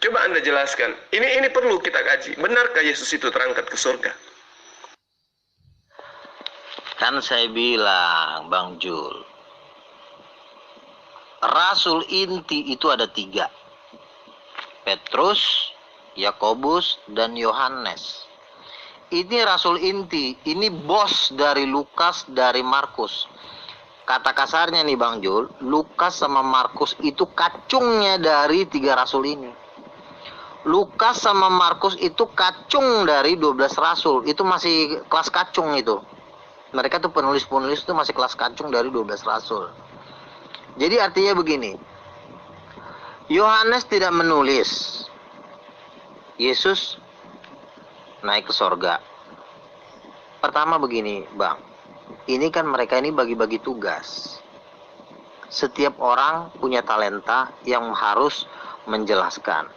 Coba Anda jelaskan. Ini perlu kita kaji. Benarkah Yesus itu terangkat ke surga? Kan saya bilang, Bang Jul, Rasul inti itu ada 3. Petrus, Yakobus, dan Yohanes. Ini Rasul inti, ini bos dari Lukas, dari Markus. Kata kasarnya nih Bang Jul, Lukas sama Markus itu kacungnya dari 3 Rasul ini. Lukas sama Markus itu kacung dari 12 Rasul, itu masih kelas kacung itu. Mereka tuh penulis-penulis itu masih kelas kacung dari 12 Rasul. Jadi artinya begini, Yohanes tidak menulis Yesus naik ke sorga. Pertama begini Bang, ini kan mereka ini bagi-bagi tugas. Setiap orang punya talenta yang harus menjelaskan.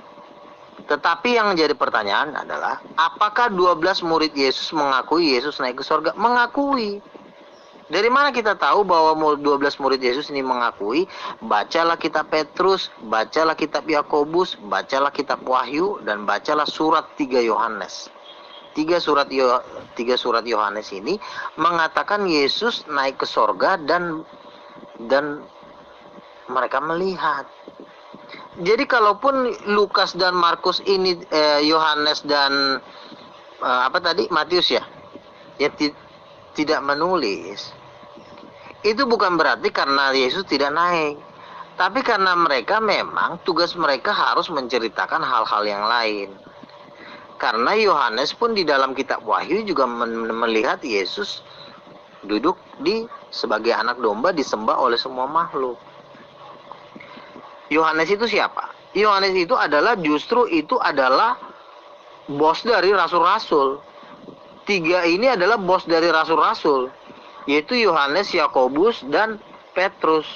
Tetapi yang jadi pertanyaan adalah, apakah 12 murid Yesus mengakui Yesus naik ke sorga? Mengakui. Dari mana kita tahu bahwa 12 murid Yesus ini mengakui? Bacalah kitab Petrus, bacalah kitab Yakobus, bacalah kitab Wahyu, dan bacalah surat 3 Yohanes. 3 surat Yohanes ini mengatakan Yesus naik ke sorga dan mereka melihat. Jadi kalaupun Lukas dan Markus ini, Yohanes dan Matius ya tidak menulis, itu bukan berarti karena Yesus tidak naik, tapi karena mereka memang tugas mereka harus menceritakan hal-hal yang lain. Karena Yohanes pun di dalam kitab Wahyu juga melihat Yesus duduk sebagai anak domba disembah oleh semua makhluk. Yohanes itu siapa? Yohanes itu adalah bos dari rasul-rasul. 3 ini adalah bos dari rasul-rasul, yaitu Yohanes, Yakobus, dan Petrus.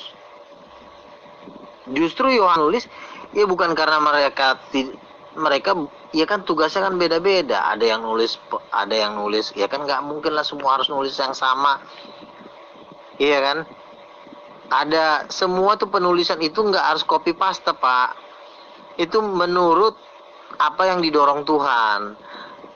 Justru Yohanes nulis ya bukan karena mereka ya kan tugasnya kan beda-beda. Ada yang nulis ya kan nggak mungkin lah semua harus nulis yang sama, iya kan? Ada semua tuh penulisan itu nggak harus copy paste Pak. Itu menurut apa yang didorong Tuhan.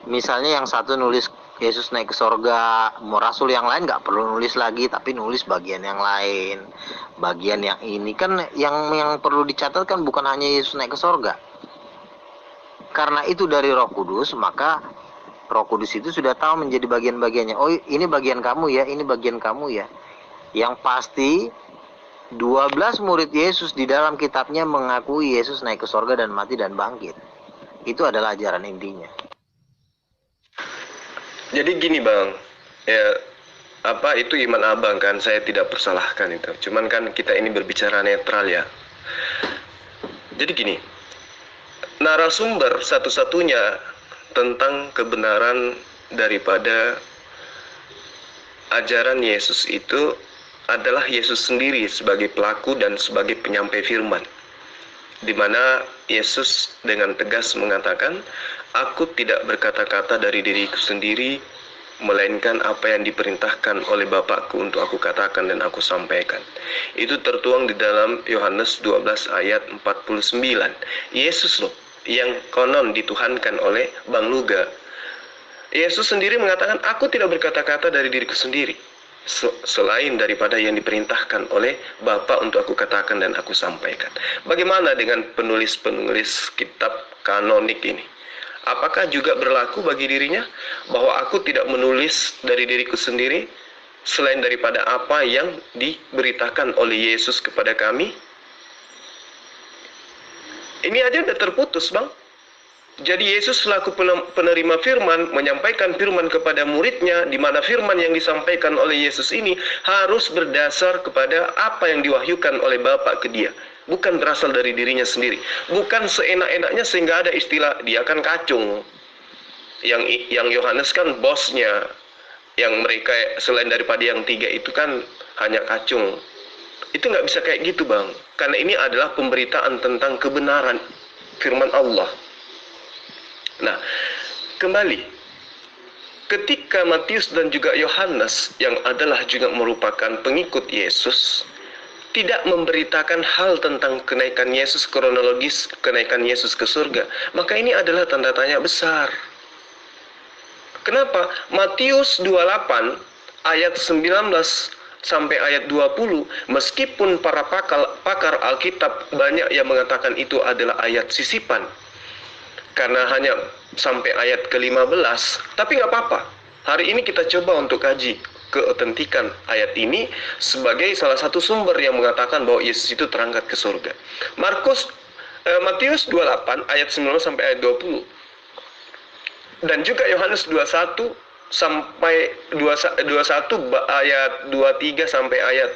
Misalnya yang satu nulis Yesus naik ke sorga, mau rasul yang lain nggak perlu nulis lagi, tapi nulis bagian yang lain, bagian yang ini kan yang perlu dicatat kan bukan hanya Yesus naik ke sorga. Karena itu dari Roh Kudus, maka Roh Kudus itu sudah tahu menjadi bagian-bagiannya. Oh ini bagian kamu ya, ini bagian kamu ya. Yang pasti 12 murid Yesus di dalam kitabnya mengakui Yesus naik ke sorga dan mati dan bangkit. Itu adalah ajaran intinya. Jadi gini Bang, ya itu iman abang kan, saya tidak persalahkan itu. Cuman kan kita ini berbicara netral ya. Jadi gini, narasumber satu-satunya tentang kebenaran daripada ajaran Yesus itu adalah Yesus sendiri sebagai pelaku dan sebagai penyampai firman, di mana Yesus dengan tegas mengatakan, aku tidak berkata-kata dari diriku sendiri, melainkan apa yang diperintahkan oleh Bapakku untuk aku katakan dan aku sampaikan. Itu tertuang di dalam Yohanes 12 ayat 49. Yesus loh yang konon dituhankan oleh Bang Luga. Yesus sendiri mengatakan, aku tidak berkata-kata dari diriku sendiri, selain daripada yang diperintahkan oleh Bapa untuk aku katakan dan aku sampaikan. Bagaimana dengan penulis-penulis kitab kanonik ini? Apakah juga berlaku bagi dirinya bahwa aku tidak menulis dari diriku sendiri selain daripada apa yang diberitakan oleh Yesus kepada kami? Ini aja udah terputus Bang. Jadi Yesus selaku penerima firman menyampaikan firman kepada muridnya, di mana firman yang disampaikan oleh Yesus ini harus berdasar kepada apa yang diwahyukan oleh Bapa ke dia, bukan berasal dari dirinya sendiri, bukan seenak-enaknya sehingga ada istilah dia kan kacung. Yang Yohanes kan bosnya, yang mereka selain daripada yang 3 itu kan hanya kacung. Itu nggak bisa kayak gitu Bang, karena ini adalah pemberitaan tentang kebenaran firman Allah. Nah, kembali, ketika Matius dan juga Yohanes yang adalah juga merupakan pengikut Yesus, tidak memberitakan hal tentang kenaikan Yesus, kronologis kenaikan Yesus ke surga, maka ini adalah tanda tanya besar. Kenapa? Matius 28 ayat 19 sampai ayat 20, meskipun para pakar Alkitab banyak yang mengatakan itu adalah ayat sisipan, karena hanya sampai ayat ke-15, tapi nggak apa-apa. Hari ini kita coba untuk kaji keotentikan ayat ini sebagai salah satu sumber yang mengatakan bahwa Yesus itu terangkat ke surga. Matius 28 ayat 19 sampai ayat 20, dan juga Yohanes 21 sampai 21 ayat 23 sampai ayat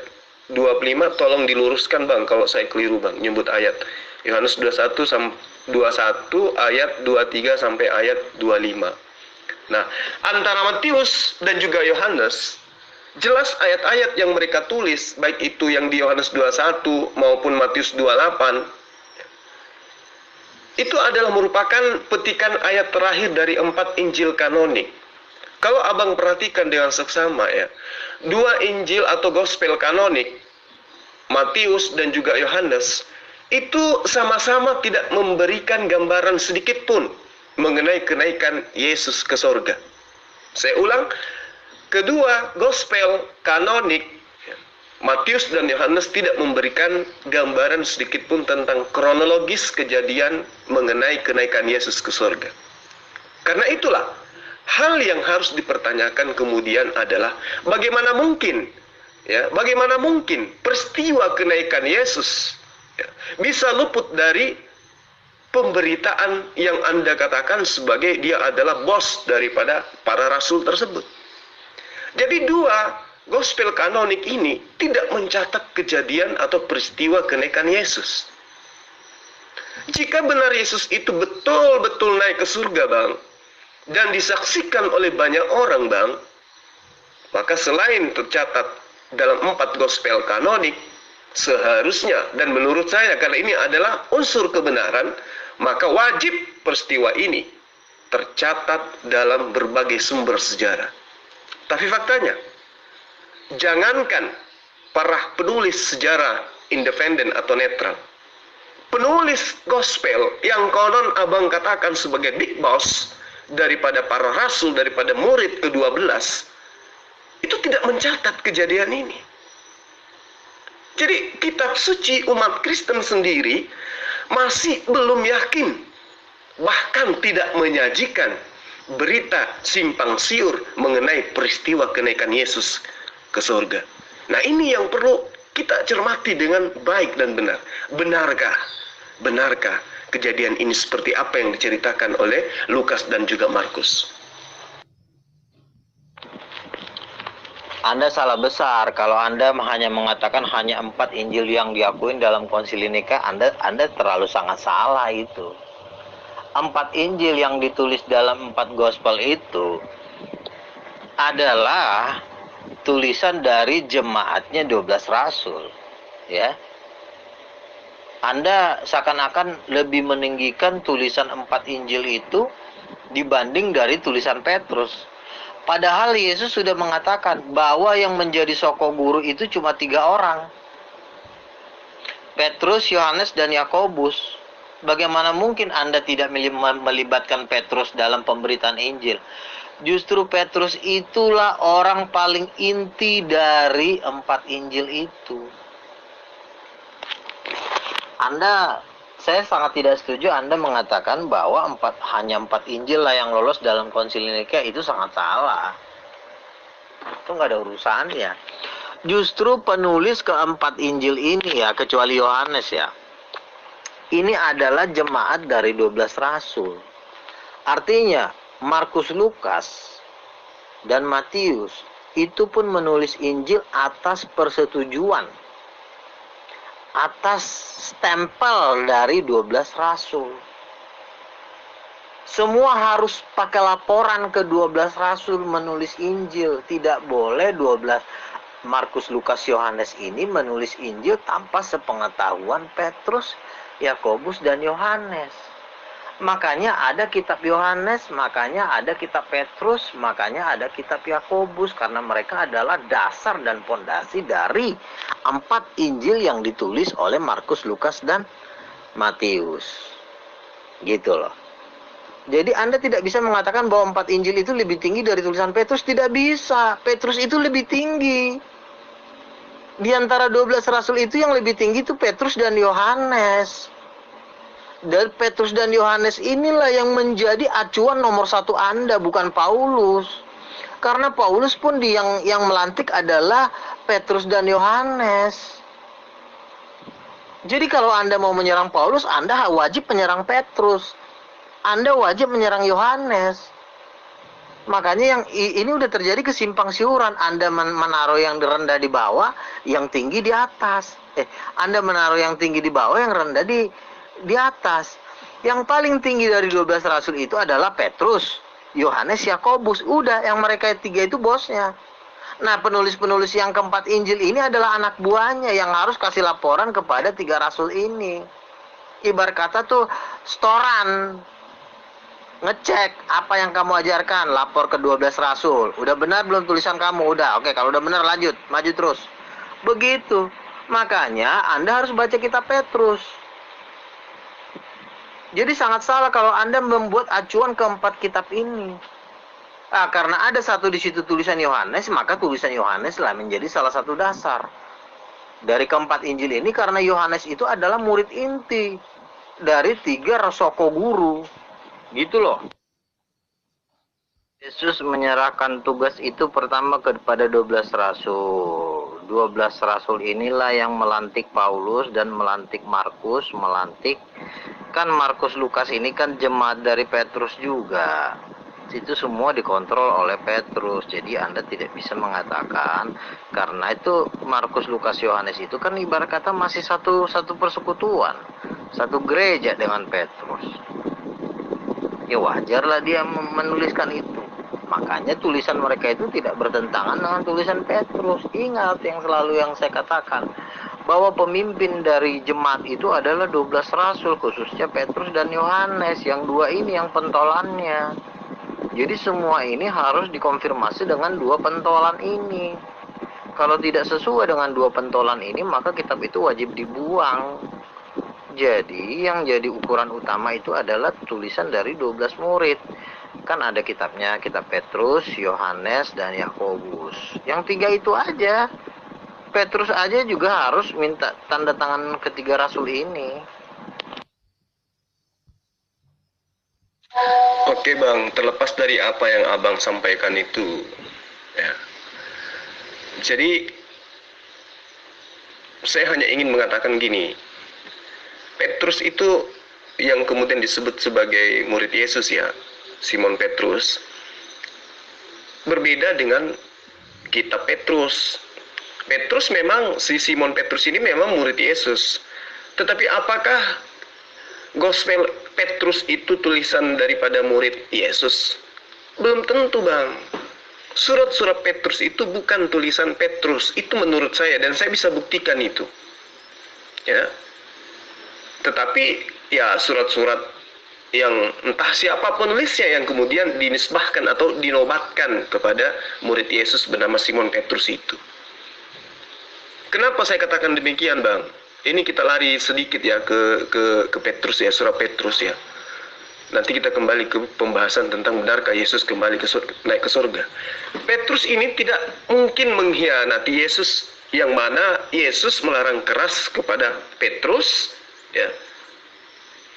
25. Tolong diluruskan Bang kalau saya keliru Bang nyebut ayat. Yohanes 21 ayat 23 sampai ayat 25. Nah, antara Matius dan juga Yohanes, jelas ayat-ayat yang mereka tulis, baik itu yang di Yohanes 21 maupun Matius 28, itu adalah merupakan petikan ayat terakhir dari 4 Injil kanonik. Kalau abang perhatikan dengan seksama ya, 2 Injil atau Gospel kanonik, Matius dan juga Yohanes, itu sama-sama tidak memberikan gambaran sedikit pun mengenai kenaikan Yesus ke surga. Saya ulang, kedua Gospel kanonik, Matius dan Yohanes tidak memberikan gambaran sedikit pun tentang kronologis kejadian mengenai kenaikan Yesus ke surga. Karena itulah, hal yang harus dipertanyakan kemudian adalah bagaimana mungkin peristiwa kenaikan Yesus bisa luput dari pemberitaan yang Anda katakan sebagai dia adalah bos daripada para rasul tersebut. Jadi 2 Gospel kanonik ini tidak mencatat kejadian atau peristiwa kenaikan Yesus. Jika benar Yesus itu betul-betul naik ke surga Bang, dan disaksikan oleh banyak orang Bang, maka selain tercatat dalam 4 Gospel kanonik, seharusnya, dan menurut saya karena ini adalah unsur kebenaran, maka wajib peristiwa ini tercatat dalam berbagai sumber sejarah. Tapi faktanya, jangankan para penulis sejarah independen atau netral, penulis gospel yang konon abang katakan sebagai big boss daripada para rasul, daripada murid ke-12, itu tidak mencatat kejadian ini. Jadi kitab suci umat Kristen sendiri masih belum yakin, bahkan tidak menyajikan berita simpang siur mengenai peristiwa kenaikan Yesus ke surga. Nah, ini yang perlu kita cermati dengan baik dan benar. Benarkah kejadian ini seperti apa yang diceritakan oleh Lukas dan juga Markus? Anda salah besar kalau Anda hanya mengatakan hanya 4 Injil yang diakuin dalam Konsili Nika. Anda terlalu sangat salah itu. 4 Injil yang ditulis dalam 4 Gospel itu adalah tulisan dari jemaatnya 12 rasul, ya. Anda seakan-akan lebih meninggikan tulisan 4 Injil itu dibanding dari tulisan Petrus. Padahal Yesus sudah mengatakan bahwa yang menjadi soko guru itu cuma 3 orang. Petrus, Yohanes, dan Yakobus. Bagaimana mungkin Anda tidak melibatkan Petrus dalam pemberitaan Injil? Justru Petrus itulah orang paling inti dari 4 Injil itu. Saya sangat tidak setuju Anda mengatakan bahwa hanya 4 Injil lah yang lolos dalam Konsili Nika. Itu sangat salah. Itu nggak ada urusannya. Justru penulis keempat Injil ini ya, kecuali Yohanes ya, ini adalah jemaat dari 12 rasul. Artinya Markus, Lukas, dan Matius itu pun menulis Injil atas persetujuan, atas stempel dari 12 rasul. Semua harus pakai laporan ke 12 rasul menulis Injil. Tidak boleh 12 Markus, Lukas, Yohanes ini menulis Injil tanpa sepengetahuan Petrus, Yakobus, dan Yohanes. Makanya ada kitab Yohanes, makanya ada kitab Petrus, makanya ada kitab Yakobus, karena mereka adalah dasar dan pondasi dari 4 Injil yang ditulis oleh Markus, Lukas, dan Matius. Gitu loh. Jadi Anda tidak bisa mengatakan bahwa 4 Injil itu lebih tinggi dari tulisan Petrus. Tidak bisa. Petrus itu lebih tinggi. Di antara 12 rasul itu yang lebih tinggi itu Petrus dan Yohanes. Dan Petrus dan Yohanes inilah yang menjadi acuan nomor 1 Anda, bukan Paulus. Karena Paulus pun yang melantik adalah Petrus dan Yohanes. Jadi kalau Anda mau menyerang Paulus, Anda wajib menyerang Petrus. Anda wajib menyerang Yohanes. Makanya yang ini udah terjadi kesimpang siuran. Anda menaruh yang rendah di bawah, yang tinggi di atas. Anda menaruh yang tinggi di bawah, yang rendah di atas. Yang paling tinggi dari 12 rasul itu adalah Petrus, Yohanes, Yakobus. Udah, yang mereka 3 itu bosnya. Nah, penulis-penulis yang keempat Injil ini adalah anak buahnya yang harus kasih laporan kepada 3 rasul ini. Ibarat kata tuh storan, ngecek apa yang kamu ajarkan, lapor ke 12 rasul. Udah benar belum tulisan kamu? Udah, oke, kalau udah benar lanjut, maju terus. Begitu. Makanya Anda harus baca kitab Petrus. Jadi sangat salah kalau Anda membuat acuan keempat kitab ini. Karena ada satu di situ tulisan Yohanes, maka tulisan Yohanes lah menjadi salah satu dasar dari keempat Injil ini, karena Yohanes itu adalah murid inti dari 3 soko guru. Gitu loh. Yesus menyerahkan tugas itu pertama kepada 12 rasul. 12 rasul inilah yang melantik Paulus dan melantik Markus, kan Markus, Lukas ini kan jemaat dari Petrus juga. Itu semua dikontrol oleh Petrus. Jadi Anda tidak bisa mengatakan, karena itu Markus, Lukas, Yohanes itu kan ibarat kata masih satu persekutuan, satu gereja dengan Petrus. Ya wajarlah dia menuliskan itu. Makanya tulisan mereka itu tidak bertentangan dengan tulisan Petrus. Ingat yang selalu yang saya katakan, bahwa pemimpin dari jemaat itu adalah 12 rasul, khususnya Petrus dan Yohanes. Yang 2 ini yang pentolannya. Jadi semua ini harus dikonfirmasi dengan 2 pentolan ini. Kalau tidak sesuai dengan 2 pentolan ini, maka kitab itu wajib dibuang. Jadi yang jadi ukuran utama itu adalah tulisan dari 12 murid. Kan ada kitabnya, kitab Petrus, Yohanes, dan Yakobus. Yang 3 itu aja. Petrus aja juga harus minta tanda tangan ketiga rasul ini. Oke Bang, terlepas dari apa yang Abang sampaikan itu, ya. Jadi saya hanya ingin mengatakan gini, Petrus itu yang kemudian disebut sebagai murid Yesus ya, Simon Petrus, berbeda dengan kitab Petrus. Petrus memang, si Simon Petrus ini memang murid Yesus. Tetapi apakah Gospel Petrus itu tulisan daripada murid Yesus? Belum tentu Bang. Surat-surat Petrus itu bukan tulisan Petrus. Itu menurut saya, dan saya bisa buktikan itu. Ya. Tetapi ya surat-surat yang entah siapa penulisnya yang kemudian dinisbahkan atau dinobatkan kepada murid Yesus bernama Simon Petrus itu. Kenapa saya katakan demikian Bang? Ini kita lari sedikit ya ke Petrus ya, surat Petrus ya. Nanti kita kembali ke pembahasan tentang benarkah Yesus kembali naik ke surga. Petrus ini tidak mungkin mengkhianati Yesus, yang mana Yesus melarang keras kepada Petrus ya,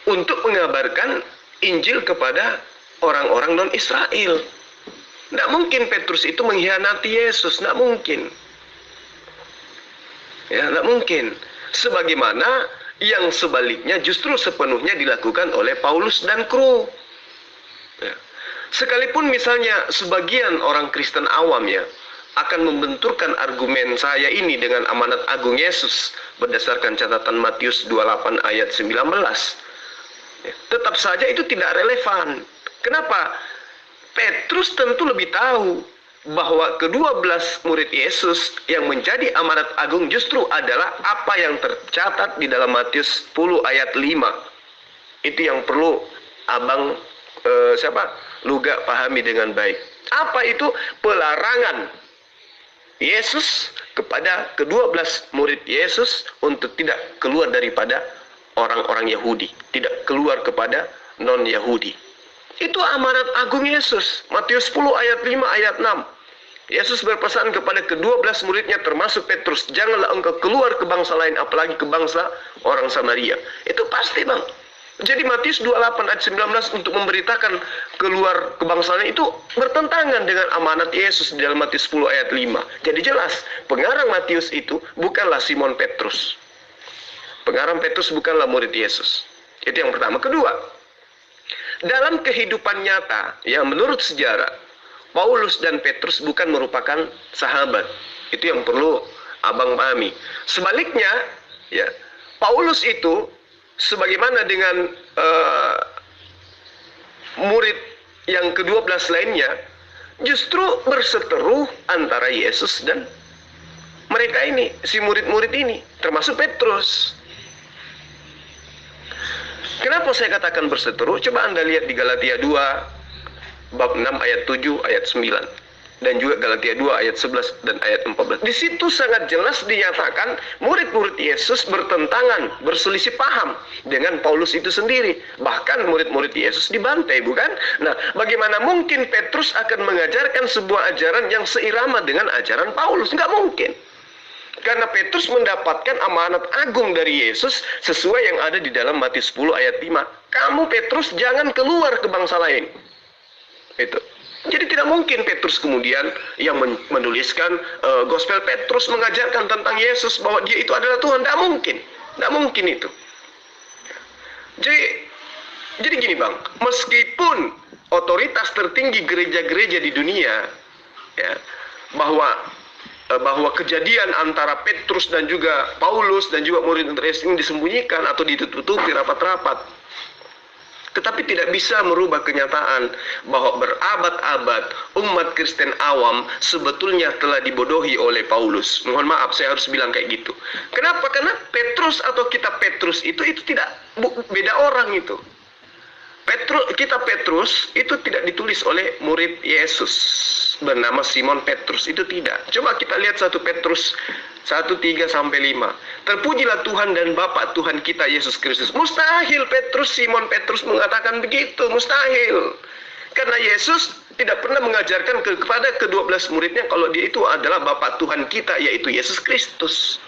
untuk mengabarkan Injil kepada orang-orang non-Israel. Tidak mungkin Petrus itu mengkhianati Yesus, tidak mungkin. Ya, tidak mungkin. Sebagaimana yang sebaliknya justru sepenuhnya dilakukan oleh Paulus dan kru. Ya. Sekalipun misalnya sebagian orang Kristen awam ya akan membenturkan argumen saya ini dengan amanat agung Yesus berdasarkan catatan Matius 28 ayat 19. Ya, tetap saja itu tidak relevan. Kenapa? Petrus tentu lebih tahu bahwa ke-12 murid Yesus yang menjadi amanat agung justru adalah apa yang tercatat di dalam Matius 10 ayat 5. Itu yang perlu Abang Luga pahami dengan baik. Apa itu? Pelarangan Yesus kepada ke-12 murid Yesus untuk tidak keluar daripada orang-orang Yahudi, tidak keluar kepada non-Yahudi. Itu amanat agung Yesus. Matius 10 ayat 5 ayat 6. Yesus berpesan kepada ke-12 muridnya termasuk Petrus, janganlah engkau keluar ke bangsa lain, apalagi ke bangsa orang Samaria. Itu pasti, Bang. Jadi Matius 28 ayat 19 untuk memberitakan keluar ke bangsa lain itu bertentangan dengan amanat Yesus di dalam Matius 10 ayat 5. Jadi jelas, pengarang Matius itu bukanlah Simon Petrus. Pengarang Petrus bukanlah murid Yesus. Itu yang pertama. Kedua, dalam kehidupan nyata, ya menurut sejarah, Paulus dan Petrus bukan merupakan sahabat. Itu yang perlu abang pahami. Sebaliknya, ya, Paulus itu sebagaimana dengan murid yang ke-12 lainnya, justru berseteru antara Yesus dan mereka ini, si murid-murid ini, termasuk Petrus. Kenapa saya katakan berseteru? Coba Anda lihat di Galatia 2, bab 6 ayat 7, ayat 9. Dan juga Galatia 2 ayat 11 dan ayat 14. Di situ sangat jelas dinyatakan murid-murid Yesus bertentangan, berselisih paham dengan Paulus itu sendiri. Bahkan murid-murid Yesus dibantai, bukan? Nah, bagaimana mungkin Petrus akan mengajarkan sebuah ajaran yang seirama dengan ajaran Paulus? Nggak mungkin. Karena Petrus mendapatkan amanat agung dari Yesus sesuai yang ada di dalam Matius 10 ayat 5. Kamu Petrus jangan keluar ke bangsa lain. Itu. Jadi tidak mungkin Petrus kemudian yang menuliskan Gospel Petrus mengajarkan tentang Yesus bahwa dia itu adalah Tuhan. Tidak mungkin. Tidak mungkin itu. Jadi gini Bang, meskipun otoritas tertinggi gereja-gereja di dunia ya, bahwa kejadian antara Petrus dan juga Paulus dan juga murid Yesus ini disembunyikan atau ditutupi rapat-rapat, tetapi tidak bisa merubah kenyataan bahwa berabad-abad umat Kristen awam sebetulnya telah dibodohi oleh Paulus. Mohon maaf, saya harus bilang kayak gitu. Kenapa? Karena Petrus atau kitab Petrus itu tidak beda orang itu. Kitab Petrus itu tidak ditulis oleh murid Yesus bernama Simon Petrus, itu tidak. Coba kita lihat 1 Petrus 1:3-5. Terpujilah Tuhan dan Bapa Tuhan kita Yesus Kristus. Mustahil Simon Petrus mengatakan begitu, mustahil. Karena Yesus tidak pernah mengajarkan kepada ke-12 muridnya kalau dia itu adalah Bapa Tuhan kita, yaitu Yesus Kristus.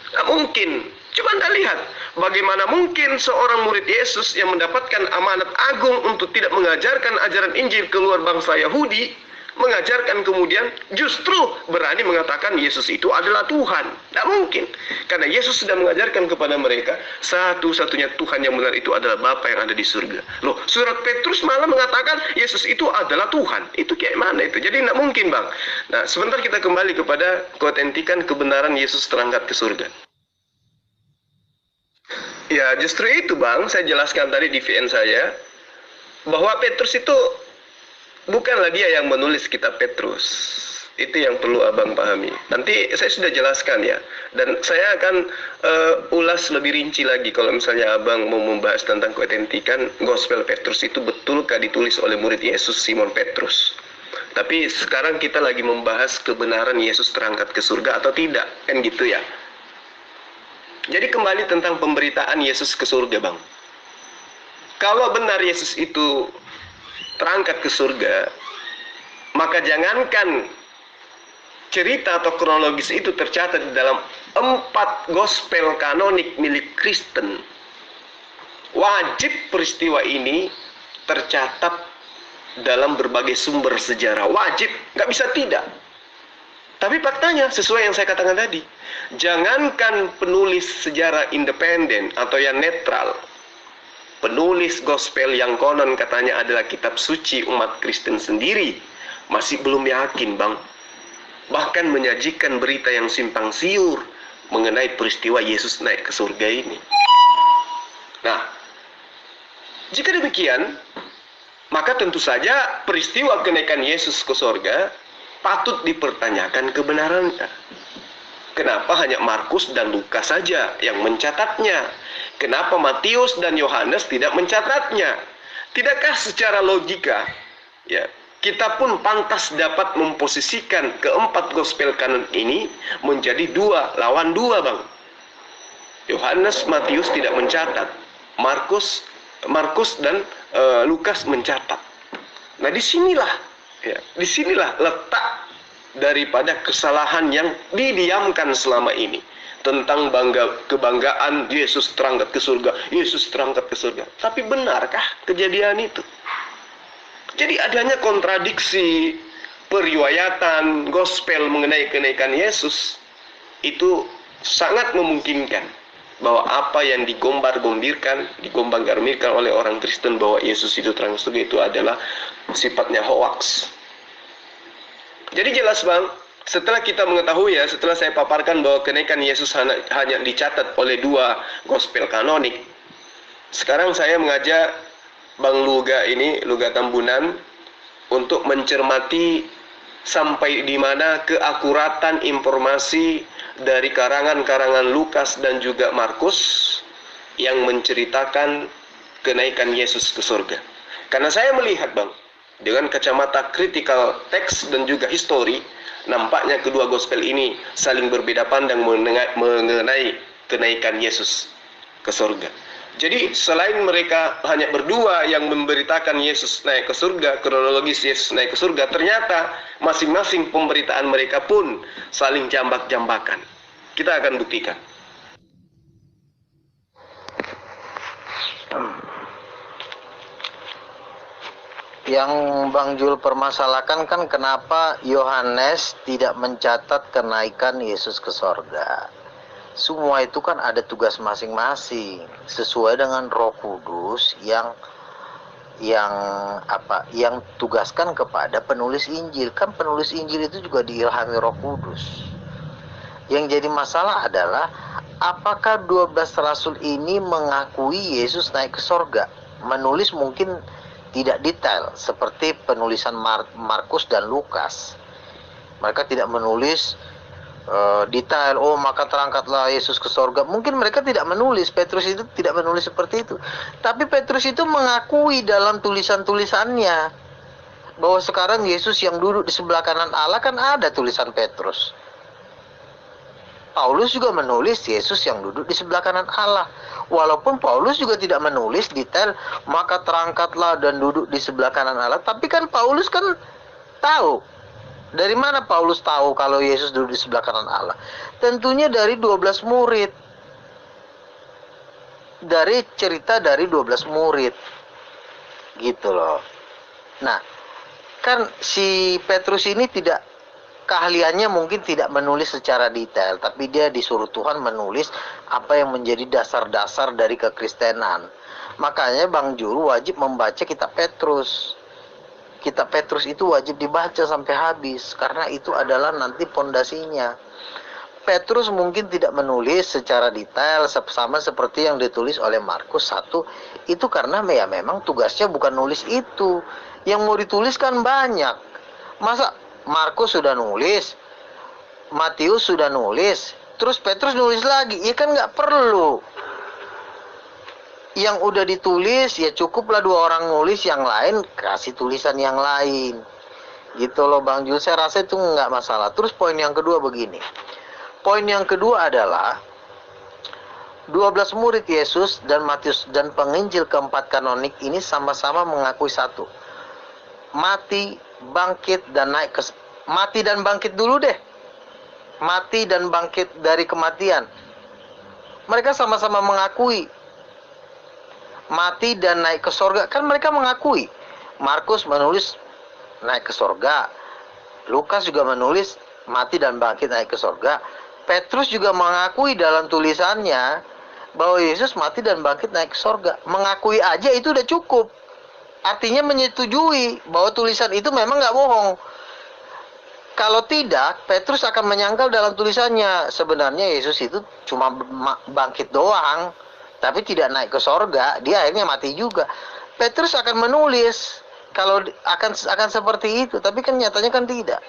Tidak mungkin. Coba Anda lihat, bagaimana mungkin seorang murid Yesus yang mendapatkan amanat agung untuk tidak mengajarkan ajaran Injil keluar bangsa Yahudi, mengajarkan kemudian justru berani mengatakan Yesus itu adalah Tuhan. Tidak mungkin. Karena Yesus sudah mengajarkan kepada mereka, satu-satunya Tuhan yang benar itu adalah Bapa yang ada di surga. Loh, surat Petrus malah mengatakan Yesus itu adalah Tuhan. Itu kayak mana itu? Jadi tidak mungkin Bang. Nah, sebentar kita kembali kepada keautentikan kebenaran Yesus terangkat ke surga. Ya, justru itu Bang, saya jelaskan tadi di VN saya, bahwa Petrus itu bukanlah dia yang menulis kitab Petrus. Itu yang perlu abang pahami. Nanti saya sudah jelaskan ya. Dan saya akan ulas lebih rinci lagi kalau misalnya abang mau membahas tentang keautentikan Gospel Petrus itu betulkah ditulis oleh murid Yesus Simon Petrus. Tapi sekarang kita lagi membahas kebenaran Yesus terangkat ke surga atau tidak. Kan gitu ya. Jadi kembali tentang pemberitaan Yesus ke surga Bang. Kalau benar Yesus itu terangkat ke surga, maka jangankan cerita atau kronologis itu tercatat di dalam 4 gospel kanonik milik Kristen. Wajib peristiwa ini tercatat dalam berbagai sumber sejarah. Wajib, nggak bisa tidak. Tapi faktanya sesuai yang saya katakan tadi, jangankan penulis sejarah independen atau yang netral, penulis gospel yang konon katanya adalah kitab suci umat Kristen sendiri masih belum yakin Bang. Bahkan menyajikan berita yang simpang siur mengenai peristiwa Yesus naik ke surga ini. Nah, jika demikian, maka tentu saja peristiwa kenaikan Yesus ke surga patut dipertanyakan kebenarannya. Kenapa hanya Markus dan Lukas saja yang mencatatnya? Kenapa Matius dan Yohanes tidak mencatatnya? Tidakkah secara logika, ya, kita pun pantas dapat memposisikan keempat gospel kanon ini menjadi 2 lawan 2, Bang. Yohanes, Matius tidak mencatat, Markus dan Lukas mencatat. Nah, disinilah letak daripada kesalahan yang didiamkan selama ini tentang kebanggaan Yesus terangkat ke surga, Yesus terangkat ke surga. Tapi benarkah kejadian itu? Jadi adanya kontradiksi periwayatan gospel mengenai kenaikan Yesus itu sangat memungkinkan bahwa apa yang digombang-gambirkan oleh orang Kristen bahwa Yesus itu terangkat surga itu adalah sifatnya hoax. Jadi jelas, Bang, setelah kita mengetahui, ya, setelah saya paparkan bahwa kenaikan Yesus hanya dicatat oleh 2 gospel kanonik, sekarang saya mengajak Bang Luga Tambunan untuk mencermati sampai di mana keakuratan informasi dari karangan-karangan Lukas dan juga Markus yang menceritakan kenaikan Yesus ke surga. Karena saya melihat, Bang, dengan kacamata critical text dan juga histori, nampaknya kedua gospel ini saling berbeda pandang mengenai kenaikan Yesus ke surga. Jadi selain mereka hanya berdua yang memberitakan Yesus naik ke surga, kronologis Yesus naik ke surga, ternyata masing-masing pemberitaan mereka pun saling jambak-jambakan. Kita akan buktikan. Yang Bang Jul permasalahkan kan kenapa Yohanes tidak mencatat kenaikan Yesus ke sorga. Semua itu kan ada tugas masing-masing sesuai dengan Roh Kudus yang tugaskan kepada penulis Injil. Kan penulis Injil itu juga diilhami Roh Kudus. Yang jadi masalah adalah apakah 12 rasul ini mengakui Yesus naik ke sorga? Menulis mungkin tidak detail seperti penulisan Markus dan Lukas. Mereka tidak menulis detail, oh maka terangkatlah Yesus ke sorga. Mungkin mereka tidak menulis, Petrus itu tidak menulis seperti itu. Tapi Petrus itu mengakui dalam tulisan-tulisannya bahwa sekarang Yesus yang duduk di sebelah kanan Allah, kan ada tulisan Petrus. Paulus juga menulis Yesus yang duduk di sebelah kanan Allah. Walaupun Paulus juga tidak menulis detail, maka terangkatlah dan duduk di sebelah kanan Allah. Tapi kan Paulus kan tahu. Dari mana Paulus tahu kalau Yesus duduk di sebelah kanan Allah? Tentunya dari 12 murid. Dari cerita dari 12 murid. Gitu loh. Nah, kan si Petrus ini tidak, keahliannya mungkin tidak menulis secara detail, tapi dia disuruh Tuhan menulis apa yang menjadi dasar-dasar dari kekristenan. Makanya Bang Juru wajib membaca kitab Petrus. Kitab Petrus itu wajib dibaca sampai habis, karena itu adalah nanti pondasinya. Petrus mungkin tidak menulis secara detail sama seperti yang ditulis oleh Markus 1. Itu karena ya memang tugasnya bukan nulis itu. Yang mau ditulis kan banyak. Masa Markus sudah nulis, Matius sudah nulis, terus Petrus nulis lagi? Ya kan nggak perlu. Yang udah ditulis ya cukuplah 2 orang nulis, yang lain kasih tulisan yang lain. Gitu loh Bang Jul, saya rasa itu nggak masalah. Terus poin yang kedua begini. Poin yang kedua adalah 12 murid Yesus dan Matius dan penginjil keempat kanonik ini sama-sama mengakui satu. Mati, bangkit dan naik ke mati dan bangkit dulu deh. Mati dan bangkit dari kematian. Mereka sama-sama mengakui. Mati dan naik ke sorga, kan mereka mengakui. Markus menulis naik ke sorga, Lukas juga menulis mati dan bangkit naik ke sorga. Petrus juga mengakui dalam tulisannya bahwa Yesus mati dan bangkit naik ke sorga. Mengakui aja itu udah cukup. Artinya menyetujui bahwa tulisan itu memang nggak bohong. Kalau tidak, Petrus akan menyangkal dalam tulisannya sebenarnya Yesus itu cuma bangkit doang, tapi tidak naik ke sorga, dia akhirnya mati juga. Petrus akan menulis kalau akan seperti itu, tapi kan nyatanya kan tidak.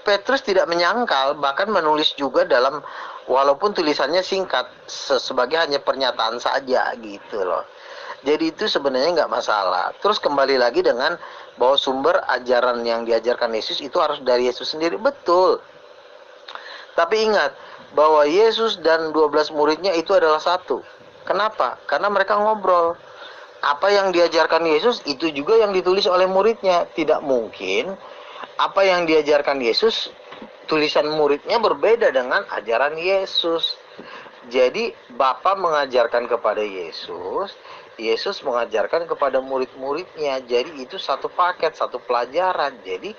Petrus tidak menyangkal, bahkan menulis juga dalam, walaupun tulisannya singkat, sebagai hanya pernyataan saja gitu loh. Jadi itu sebenarnya nggak masalah. Terus kembali lagi dengan bahwa sumber ajaran yang diajarkan Yesus itu harus dari Yesus sendiri. Betul. Tapi ingat bahwa Yesus dan 12 muridnya itu adalah satu. Kenapa? Karena mereka ngobrol. Apa yang diajarkan Yesus itu juga yang ditulis oleh muridnya. Tidak mungkin apa yang diajarkan Yesus, tulisan muridnya berbeda dengan ajaran Yesus. Jadi Bapa mengajarkan kepada Yesus, Yesus mengajarkan kepada murid-muridnya. Jadi itu satu paket, satu pelajaran. Jadi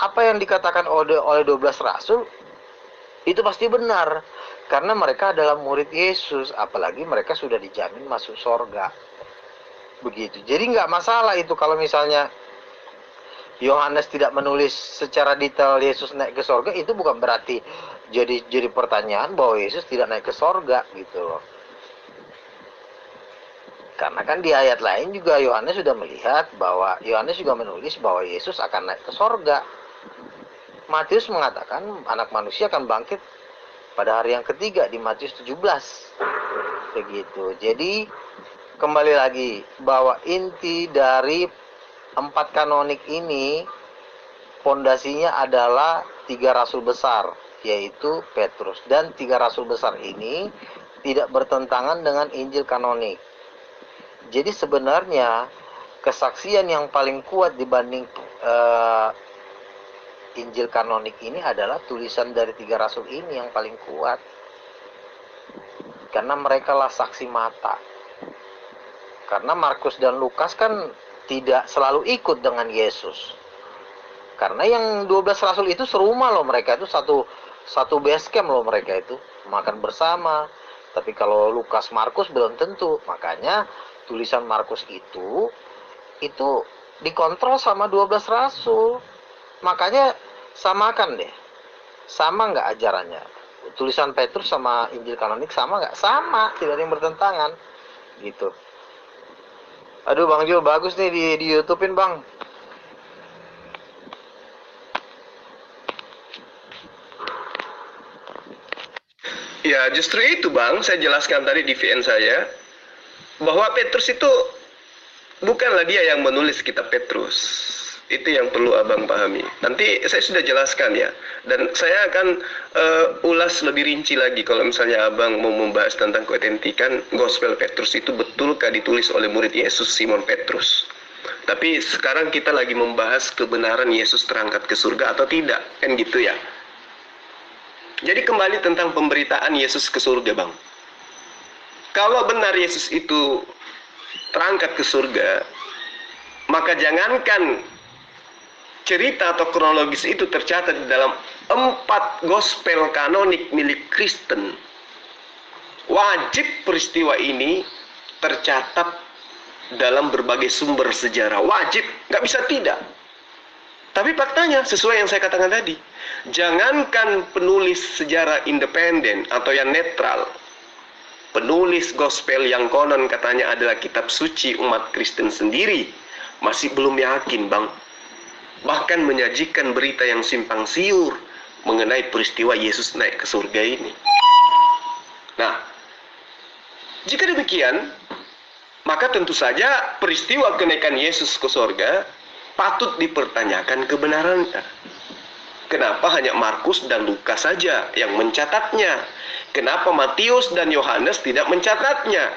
apa yang dikatakan oleh 12 rasul itu pasti benar, karena mereka adalah murid Yesus. Apalagi mereka sudah dijamin masuk surga. Begitu. Jadi nggak masalah itu kalau misalnya Yohanes tidak menulis secara detail Yesus naik ke surga, itu bukan berarti jadi pertanyaan bahwa Yesus tidak naik ke surga gitu loh. Karena kan di ayat lain juga Yohanes sudah melihat bahwa Yohanes juga menulis bahwa Yesus akan naik ke surga. Matius mengatakan anak manusia akan bangkit pada hari yang ketiga di Matius 17. Begitu. Jadi kembali lagi bahwa inti dari 4 kanonik ini fondasinya adalah 3 rasul besar, yaitu Petrus. Dan 3 rasul besar ini tidak bertentangan dengan Injil kanonik. Jadi sebenarnya kesaksian yang paling kuat dibanding Injil kanonik ini adalah tulisan dari 3 rasul ini yang paling kuat. Karena mereka lah saksi mata. Karena Markus dan Lukas kan tidak selalu ikut dengan Yesus. Karena yang 12 rasul itu serumah loh, mereka itu satu base camp loh, mereka itu makan bersama. Tapi kalau Lukas, Markus belum tentu. Makanya tulisan Markus itu dikontrol sama 12 rasul. Makanya samakan deh. Sama nggak ajarannya? Tulisan Petrus sama Injil kanonik sama nggak? Sama, tidak ada yang bertentangan. Gitu. Aduh Bang Jo, bagus nih di YouTube-in Bang. Ya, justru itu Bang, saya jelaskan tadi di VN saya, bahwa Petrus itu bukanlah dia yang menulis kitab Petrus. Itu yang perlu Abang pahami. Nanti saya sudah jelaskan ya. Dan saya akan ulas lebih rinci lagi kalau misalnya Abang mau membahas tentang keotentikan Gospel Petrus itu betulkah ditulis oleh murid Yesus Simon Petrus. Tapi sekarang kita lagi membahas kebenaran Yesus terangkat ke surga atau tidak. Kan gitu ya. Jadi kembali tentang pemberitaan Yesus ke surga Bang. Kalau benar Yesus itu terangkat ke surga, maka jangankan cerita atau kronologis itu tercatat di dalam 4 gospel kanonik milik Kristen. Wajib peristiwa ini tercatat dalam berbagai sumber sejarah. Wajib, nggak bisa tidak. Tapi faktanya sesuai yang saya katakan tadi. Jangankan penulis sejarah independen atau yang netral, penulis gospel yang konon katanya adalah kitab suci umat Kristen sendiri masih belum yakin Bang. Bahkan menyajikan berita yang simpang siur mengenai peristiwa Yesus naik ke surga ini. Nah, jika demikian, maka tentu saja peristiwa kenaikan Yesus ke surga patut dipertanyakan kebenarannya. Kenapa hanya Markus dan Lukas saja yang mencatatnya? Kenapa Matius dan Yohanes tidak mencatatnya?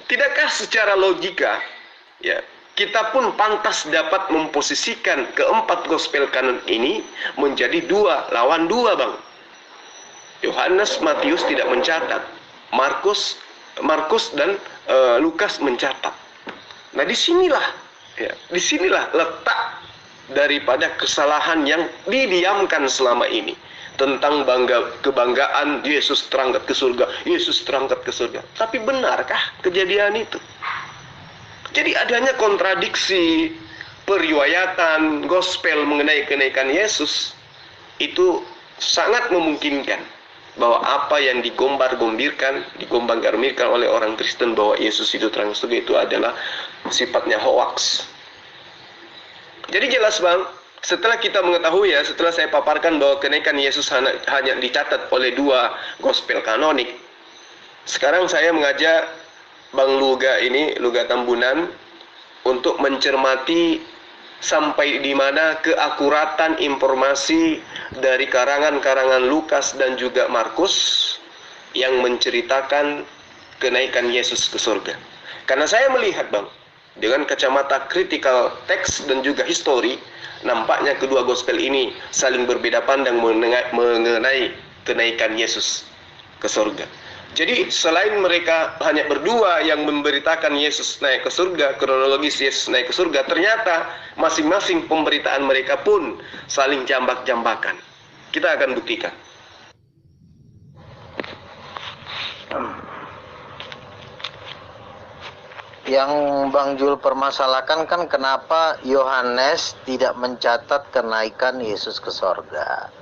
Tidakkah secara logika, ya, kita pun pantas dapat memposisikan keempat gospel kanon ini menjadi 2 lawan 2 Bang. Yohanes, Matius tidak mencatat, Markus dan Lukas mencatat. Nah disinilah letak daripada kesalahan yang didiamkan selama ini tentang kebanggaan Yesus terangkat ke surga, Yesus terangkat ke surga. Tapi benarkah kejadian itu? Jadi adanya kontradiksi periwayatan gospel mengenai kenaikan Yesus itu sangat memungkinkan bahwa apa yang digombar-gambirkan oleh orang Kristen bahwa Yesus itu terangkat ke surga itu adalah sifatnya hoax. Jadi jelas Bang, setelah kita mengetahui ya, setelah saya paparkan bahwa kenaikan Yesus hanya dicatat oleh 2 gospel kanonik, sekarang saya mengajak Bang Luga ini, Luga Tambunan, untuk mencermati sampai di mana keakuratan informasi dari karangan-karangan Lukas dan juga Markus yang menceritakan kenaikan Yesus ke surga. Karena saya melihat, Bang, dengan kacamata critical text dan juga histori, nampaknya kedua gospel ini saling berbeda pandang mengenai kenaikan Yesus ke surga. Jadi selain mereka hanya berdua yang memberitakan Yesus naik ke surga, kronologis Yesus naik ke surga, ternyata masing-masing pemberitaan mereka pun saling jambak-jambakan. Kita akan buktikan. Yang Bang Jul permasalahkan kan kenapa Yohanes tidak mencatat kenaikan Yesus ke sorga.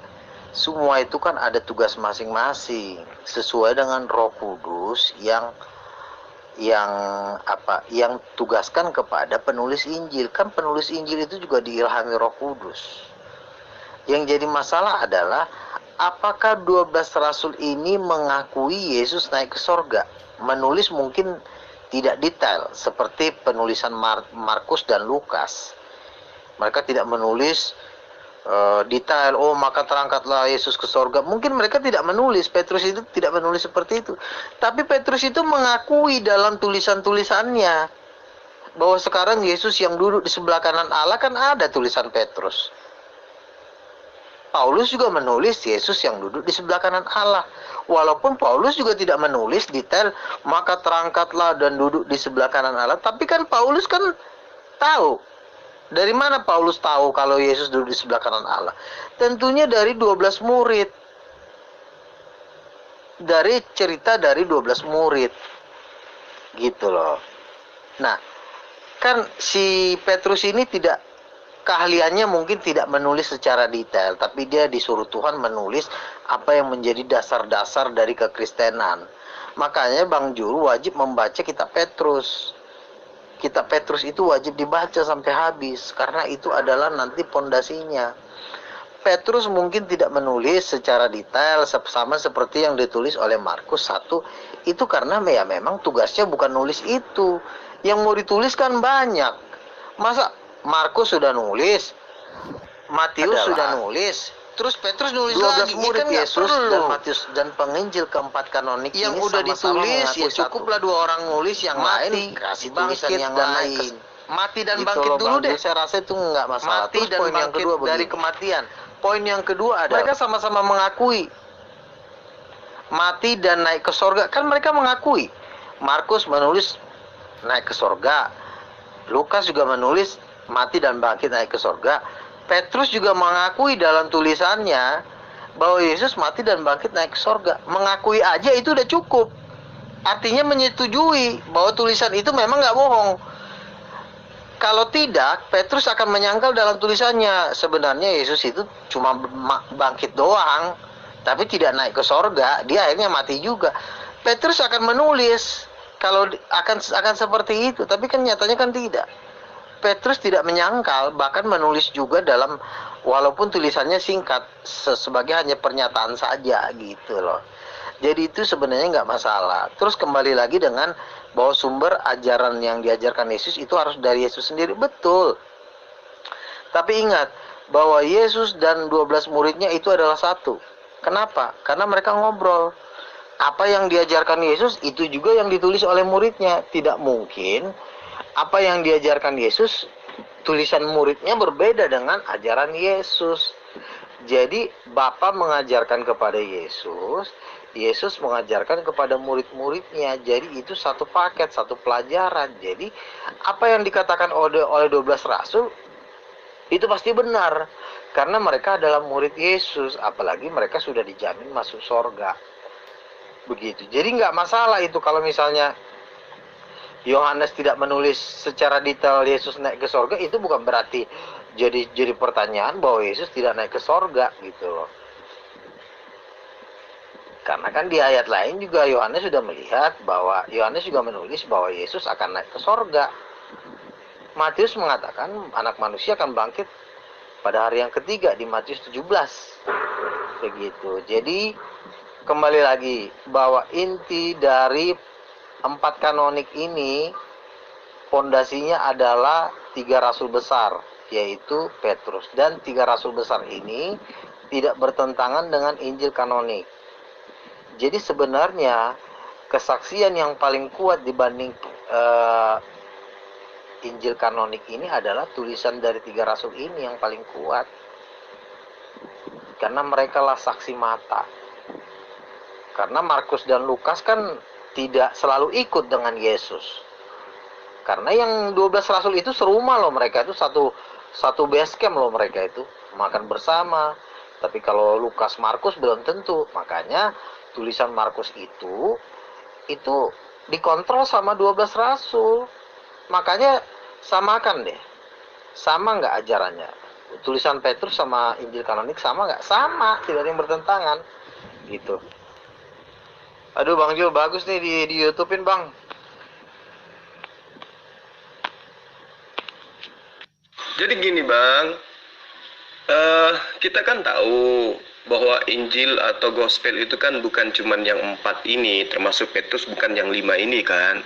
Semua itu kan ada tugas masing-masing sesuai dengan Roh Kudus yang tugaskan kepada penulis Injil. Kan penulis Injil itu juga diilhami Roh Kudus. Yang jadi masalah adalah apakah 12 rasul ini mengakui Yesus naik ke sorga? Menulis mungkin tidak detail seperti penulisan Markus dan Lukas. Mereka tidak menulis detail, oh maka terangkatlah Yesus ke sorga. Mungkin mereka tidak menulis, Petrus itu tidak menulis seperti itu. Tapi Petrus itu mengakui dalam tulisan-tulisannya bahwa sekarang Yesus yang duduk di sebelah kanan Allah, kan ada tulisan Petrus. Paulus juga menulis Yesus yang duduk di sebelah kanan Allah. Walaupun Paulus juga tidak menulis detail, maka terangkatlah dan duduk di sebelah kanan Allah. Tapi kan Paulus kan tahu. Dari mana Paulus tahu kalau Yesus duduk di sebelah kanan Allah? Tentunya dari 12 murid. Dari cerita dari 12 murid. Gitu loh. Nah, kan si Petrus ini keahliannya mungkin tidak menulis secara detail, tapi dia disuruh Tuhan menulis apa yang menjadi dasar-dasar dari kekristenan. Makanya Bang Jul wajib membaca kitab Petrus. Kitab Petrus itu wajib dibaca sampai habis, karena itu adalah nanti pondasinya. Petrus mungkin tidak menulis secara detail sama seperti yang ditulis oleh Markus 1. Itu karena ya memang tugasnya bukan nulis itu. Yang mau ditulis kan banyak. Masa Markus sudah nulis, Matius sudah nulis, terus Petrus nulis lagi. Murid kan Yesus dan Matius dan penginjil keempat kanonik yang udah ditulis, ya cukuplah 2 orang nulis, yang lain kasih tulisan yang lain. Mati dan bangkit dulu deh. Saya rasa itu nggak masalah. Mati dan poin yang kedua dari kematian. Poin yang kedua adalah mereka sama-sama mengakui mati dan naik ke sorga. Kan mereka mengakui. Markus menulis naik ke sorga, Lukas juga menulis mati dan bangkit naik ke sorga. Petrus juga mengakui dalam tulisannya bahwa Yesus mati dan bangkit naik ke sorga. Mengakui aja itu udah cukup. Artinya menyetujui bahwa tulisan itu memang nggak bohong. Kalau tidak, Petrus akan menyangkal dalam tulisannya sebenarnya Yesus itu cuma bangkit doang, tapi tidak naik ke sorga. Dia akhirnya mati juga. Petrus akan menulis kalau akan seperti itu, tapi kan nyatanya kan tidak. Petrus tidak menyangkal, bahkan menulis juga dalam, walaupun tulisannya singkat, sebagai hanya pernyataan saja gitu loh. Jadi itu sebenarnya nggak masalah. Terus kembali lagi dengan bahwa sumber ajaran yang diajarkan Yesus itu harus dari Yesus sendiri. Betul. Tapi ingat bahwa Yesus dan 12 muridnya itu adalah satu. Kenapa? Karena mereka ngobrol. Apa yang diajarkan Yesus itu juga yang ditulis oleh muridnya. Tidak mungkin apa yang diajarkan Yesus, tulisan muridnya berbeda dengan ajaran Yesus. Jadi Bapa mengajarkan kepada Yesus, Yesus mengajarkan kepada murid-muridnya. Jadi itu satu paket, satu pelajaran. Jadi apa yang dikatakan oleh 12 rasul itu pasti benar, karena mereka adalah murid Yesus. Apalagi mereka sudah dijamin masuk surga. Begitu. Jadi nggak masalah itu kalau misalnya Yohanes tidak menulis secara detail Yesus naik ke sorga. Itu bukan berarti jadi pertanyaan bahwa Yesus tidak naik ke sorga gitu loh. Karena kan di ayat lain juga Yohanes sudah melihat bahwa Yohanes juga menulis bahwa Yesus akan naik ke sorga. Matius mengatakan anak manusia akan bangkit pada hari yang ketiga di Matius 17. Begitu. Jadi kembali lagi bahwa inti dari 4 kanonik ini fondasinya adalah 3 rasul besar, yaitu Petrus. Dan 3 rasul besar ini tidak bertentangan dengan Injil kanonik. Jadi sebenarnya kesaksian yang paling kuat dibanding Injil kanonik ini adalah tulisan dari 3 rasul ini yang paling kuat. Karena mereka lah saksi mata. Karena Markus dan Lukas kan tidak selalu ikut dengan Yesus. Karena yang 12 rasul itu serumah loh, mereka itu satu base camp loh, mereka itu makan bersama. Tapi kalau Lukas, Markus belum tentu. Makanya tulisan Markus itu dikontrol sama 12 rasul. Makanya samakan deh. Sama nggak ajarannya? Tulisan Petrus sama Injil kanonik sama nggak? Sama, tidak ada yang bertentangan. Gitu. Aduh Bang Jo, bagus nih di YouTube-in Bang. Jadi gini Bang, kita kan tahu bahwa Injil atau Gospel itu kan bukan cuman yang 4 ini, termasuk Petrus bukan yang 5 ini kan.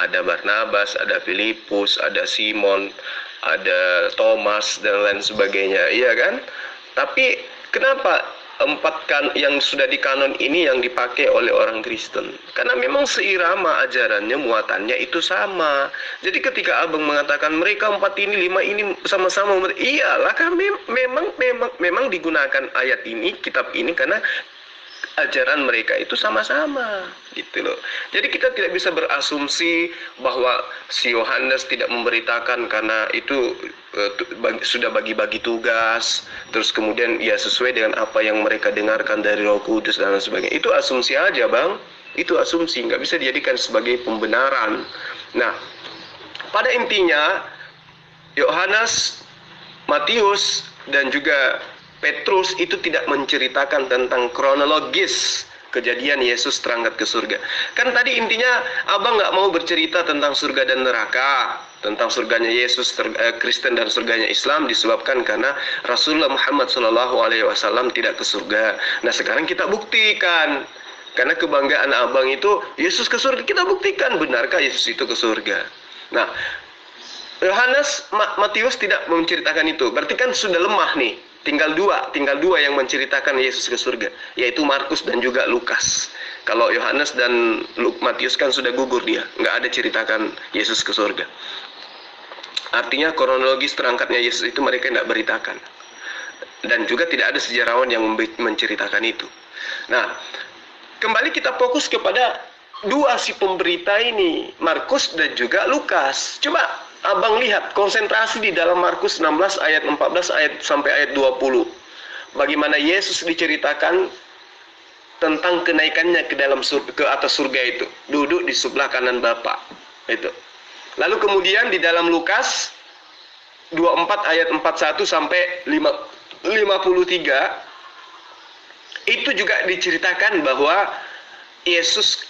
Ada Barnabas, ada Filipus, ada Simon, ada Thomas dan lain sebagainya, iya kan? Tapi kenapa 4 yang sudah di kanon ini yang dipakai oleh orang Kristen? Karena memang seirama ajarannya, muatannya itu sama. Jadi ketika Abang mengatakan mereka 4 ini, 5 ini sama-sama, iyalah kan memang digunakan ayat ini, kitab ini karena ajaran mereka itu sama-sama gitu loh. Jadi kita tidak bisa berasumsi bahwa si Yohanes tidak memberitakan karena itu sudah bagi-bagi tugas, terus kemudian ya sesuai dengan apa yang mereka dengarkan dari Roh Kudus dan lain sebagainya. Itu asumsi aja Bang, itu asumsi, nggak bisa dijadikan sebagai pembenaran. Nah, pada intinya Yohanes, Matius dan juga Petrus itu tidak menceritakan tentang kronologis kejadian Yesus terangkat ke surga. Kan tadi intinya Abang nggak mau bercerita tentang surga dan neraka, tentang surganya Yesus, Kristen dan surganya Islam disebabkan karena Rasulullah Muhammad SAW tidak ke surga. Nah sekarang kita buktikan, karena kebanggaan Abang itu Yesus ke surga, kita buktikan benarkah Yesus itu ke surga. Nah Yohanes, Matius tidak menceritakan itu, berarti kan sudah lemah nih. Tinggal dua yang menceritakan Yesus ke surga, yaitu Markus dan juga Lukas. Kalau Yohanes dan Matius kan sudah gugur dia, nggak ada ceritakan Yesus ke surga. Artinya kronologis terangkatnya Yesus itu mereka tidak beritakan. Dan juga tidak ada sejarawan yang menceritakan itu. Nah, kembali kita fokus kepada dua si pemberita ini, Markus dan juga Lukas. Coba Abang lihat konsentrasi di dalam Markus 16 ayat 14 sampai ayat 20. Bagaimana Yesus diceritakan tentang kenaikannya ke dalam ke atas surga itu, duduk di sebelah kanan Bapa. Itu. Lalu kemudian di dalam Lukas 24 ayat 41 sampai 53 itu juga diceritakan bahwa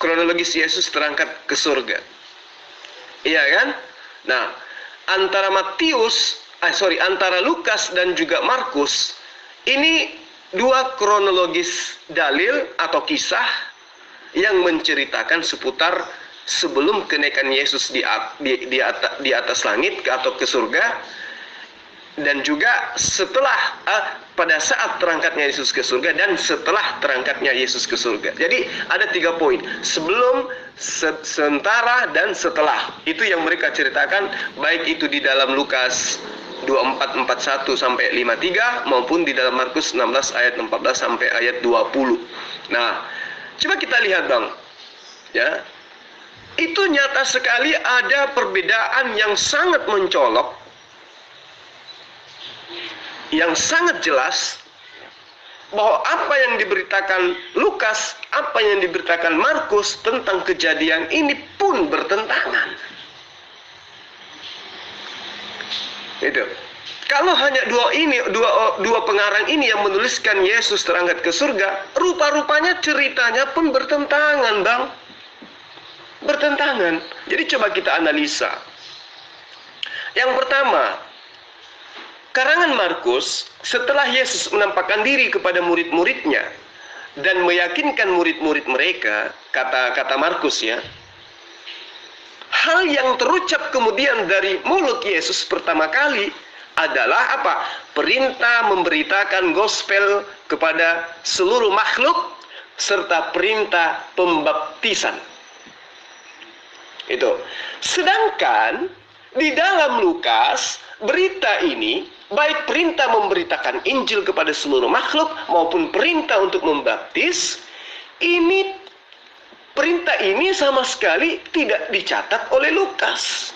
kronologis Yesus terangkat ke surga. Iya kan? Nah, antara Lukas dan juga Markus ini dua kronologis dalil atau kisah yang menceritakan seputar sebelum kenaikan Yesus di atas langit atau ke surga, dan juga setelah pada saat terangkatnya Yesus ke surga dan setelah terangkatnya Yesus ke surga. Jadi ada 3 poin, sebelum, sementara, dan setelah. Itu yang mereka ceritakan, baik itu di dalam Lukas 24:41 sampai 53 maupun di dalam Markus 16 ayat 14 sampai ayat 20. Nah, coba kita lihat Bang. Ya. Itu nyata sekali ada perbedaan yang sangat mencolok, yang sangat jelas, bahwa apa yang diberitakan Lukas, apa yang diberitakan Markus tentang kejadian ini pun bertentangan. Itu. Kalau hanya dua pengarang ini yang menuliskan Yesus terangkat ke surga, rupa-rupanya ceritanya pun bertentangan, Bang. Bertentangan. Jadi coba kita analisa. Yang pertama, karangan Markus, setelah Yesus menampakkan diri kepada murid-muridnya dan meyakinkan murid-murid mereka, kata Markus ya, hal yang terucap kemudian dari mulut Yesus pertama kali adalah apa? Perintah memberitakan gospel kepada seluruh makhluk serta perintah pembaptisan. Itu. Sedangkan di dalam Lukas, berita ini, baik perintah memberitakan Injil kepada seluruh makhluk maupun perintah untuk membaptis, perintah ini sama sekali tidak dicatat oleh Lukas.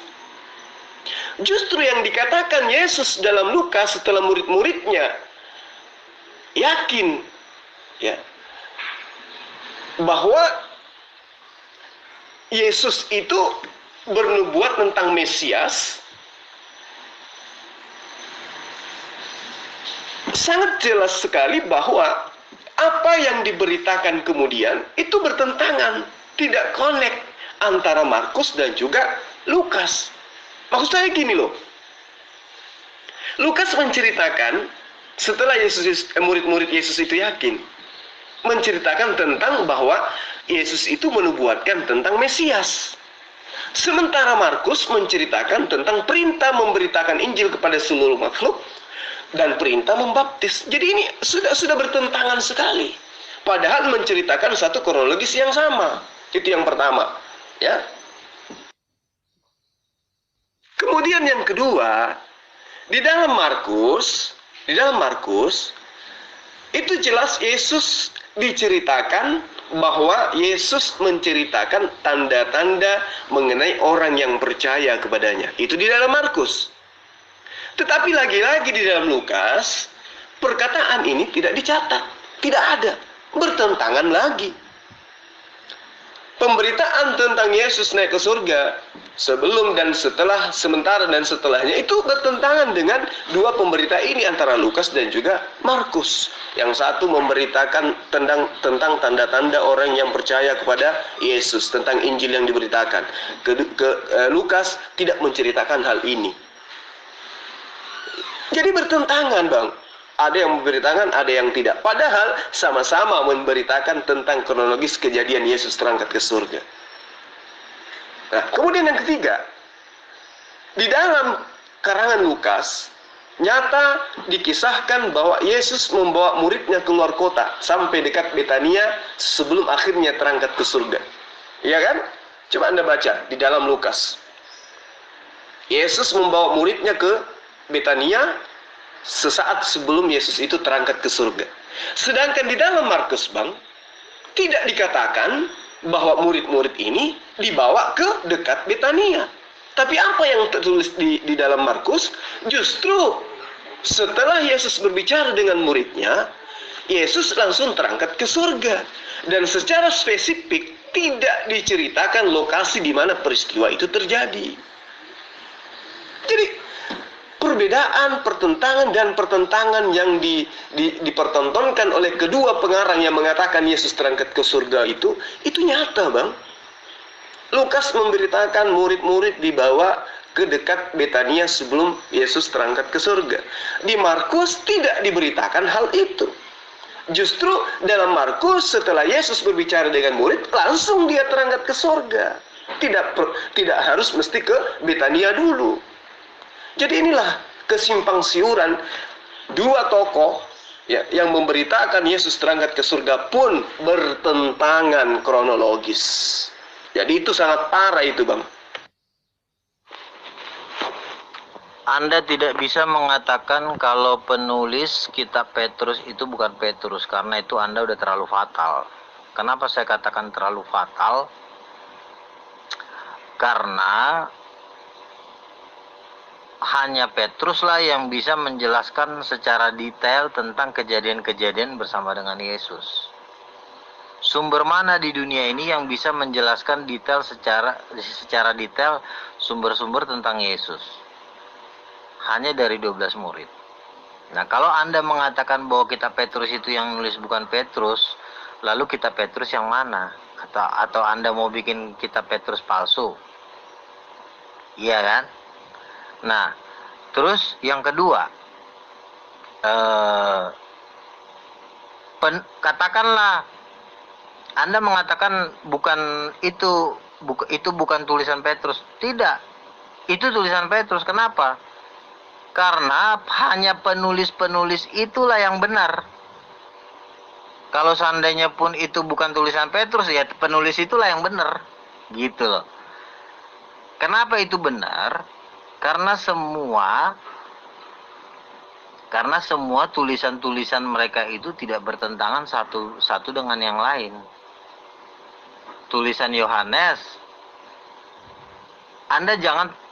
Justru yang dikatakan Yesus dalam Lukas setelah murid-muridnya yakin ya bahwa Yesus itu bernubuat tentang Mesias, sangat jelas sekali bahwa apa yang diberitakan kemudian itu bertentangan, tidak connect antara Markus dan juga Lukas. Maksud saya gini loh, Lukas menceritakan setelah murid-murid Yesus itu yakin, menceritakan tentang bahwa Yesus itu menubuatkan tentang Mesias. Sementara Markus menceritakan tentang perintah memberitakan Injil kepada seluruh makhluk dan perintah membaptis. Jadi ini sudah bertentangan sekali. Padahal menceritakan satu kronologis yang sama. Itu yang pertama, ya. Kemudian yang kedua, di dalam Markus itu jelas Yesus diceritakan bahwa Yesus menceritakan tanda-tanda mengenai orang yang percaya kepadanya. Itu di dalam Markus. Tetapi lagi-lagi di dalam Lukas, perkataan ini tidak dicatat, tidak ada, bertentangan lagi. Pemberitaan tentang Yesus naik ke surga sebelum dan setelah, sementara dan setelahnya itu bertentangan dengan dua pemberita ini antara Lukas dan juga Markus. Yang satu memberitakan tentang tanda-tanda orang yang percaya kepada Yesus, tentang Injil yang diberitakan. Lukas tidak menceritakan hal ini. Jadi bertentangan, Bang. Ada yang memberitakan, ada yang tidak. Padahal sama-sama memberitakan tentang kronologis kejadian Yesus terangkat ke surga. Nah, kemudian yang ketiga, di dalam karangan Lukas, nyata dikisahkan bahwa Yesus membawa muridnya keluar kota sampai dekat Betania sebelum akhirnya terangkat ke surga. Iya kan? Coba Anda baca di dalam Lukas. Yesus membawa muridnya ke Betania sesaat sebelum Yesus itu terangkat ke surga. Sedangkan di dalam Markus, Bang, tidak dikatakan bahwa murid-murid ini dibawa ke dekat Betania. Tapi apa yang tertulis di dalam Markus, justru setelah Yesus berbicara dengan muridnya, Yesus langsung terangkat ke surga. Dan secara spesifik tidak diceritakan lokasi di mana peristiwa itu terjadi. Jadi perbedaan, pertentangan yang dipertontonkan oleh kedua pengarang yang mengatakan Yesus terangkat ke surga itu nyata, Bang. Lukas memberitakan murid-murid dibawa ke dekat Betania sebelum Yesus terangkat ke surga. Di Markus tidak diberitakan hal itu. Justru dalam Markus setelah Yesus berbicara dengan murid, langsung dia terangkat ke surga. Tidak harus mesti ke Betania dulu. Jadi inilah kesimpang siuran dua tokoh ya, yang memberitakan Yesus terangkat ke surga pun bertentangan kronologis. Jadi itu sangat parah itu, Bang. Anda tidak bisa mengatakan kalau penulis kitab Petrus itu bukan Petrus, karena itu Anda udah terlalu fatal. Kenapa saya katakan terlalu fatal? Karena hanya Petruslah yang bisa menjelaskan secara detail tentang kejadian-kejadian bersama dengan Yesus. Sumber mana di dunia ini yang bisa menjelaskan detail secara detail sumber-sumber tentang Yesus? Hanya dari 12 murid. Nah, kalau Anda mengatakan bahwa kitab Petrus itu yang nulis bukan Petrus, lalu kitab Petrus yang mana? Atau Anda mau bikin kitab Petrus palsu? Iya kan? Nah, terus yang kedua, katakanlah Anda mengatakan itu bukan tulisan Petrus. Tidak. Itu tulisan Petrus. Kenapa? Karena hanya penulis-penulis itulah yang benar. Kalau seandainya pun itu bukan tulisan Petrus, ya penulis itulah yang benar. Gitu loh. Kenapa itu benar? Karena semua tulisan-tulisan mereka itu tidak bertentangan satu dengan yang lain. Tulisan Yohanes, Anda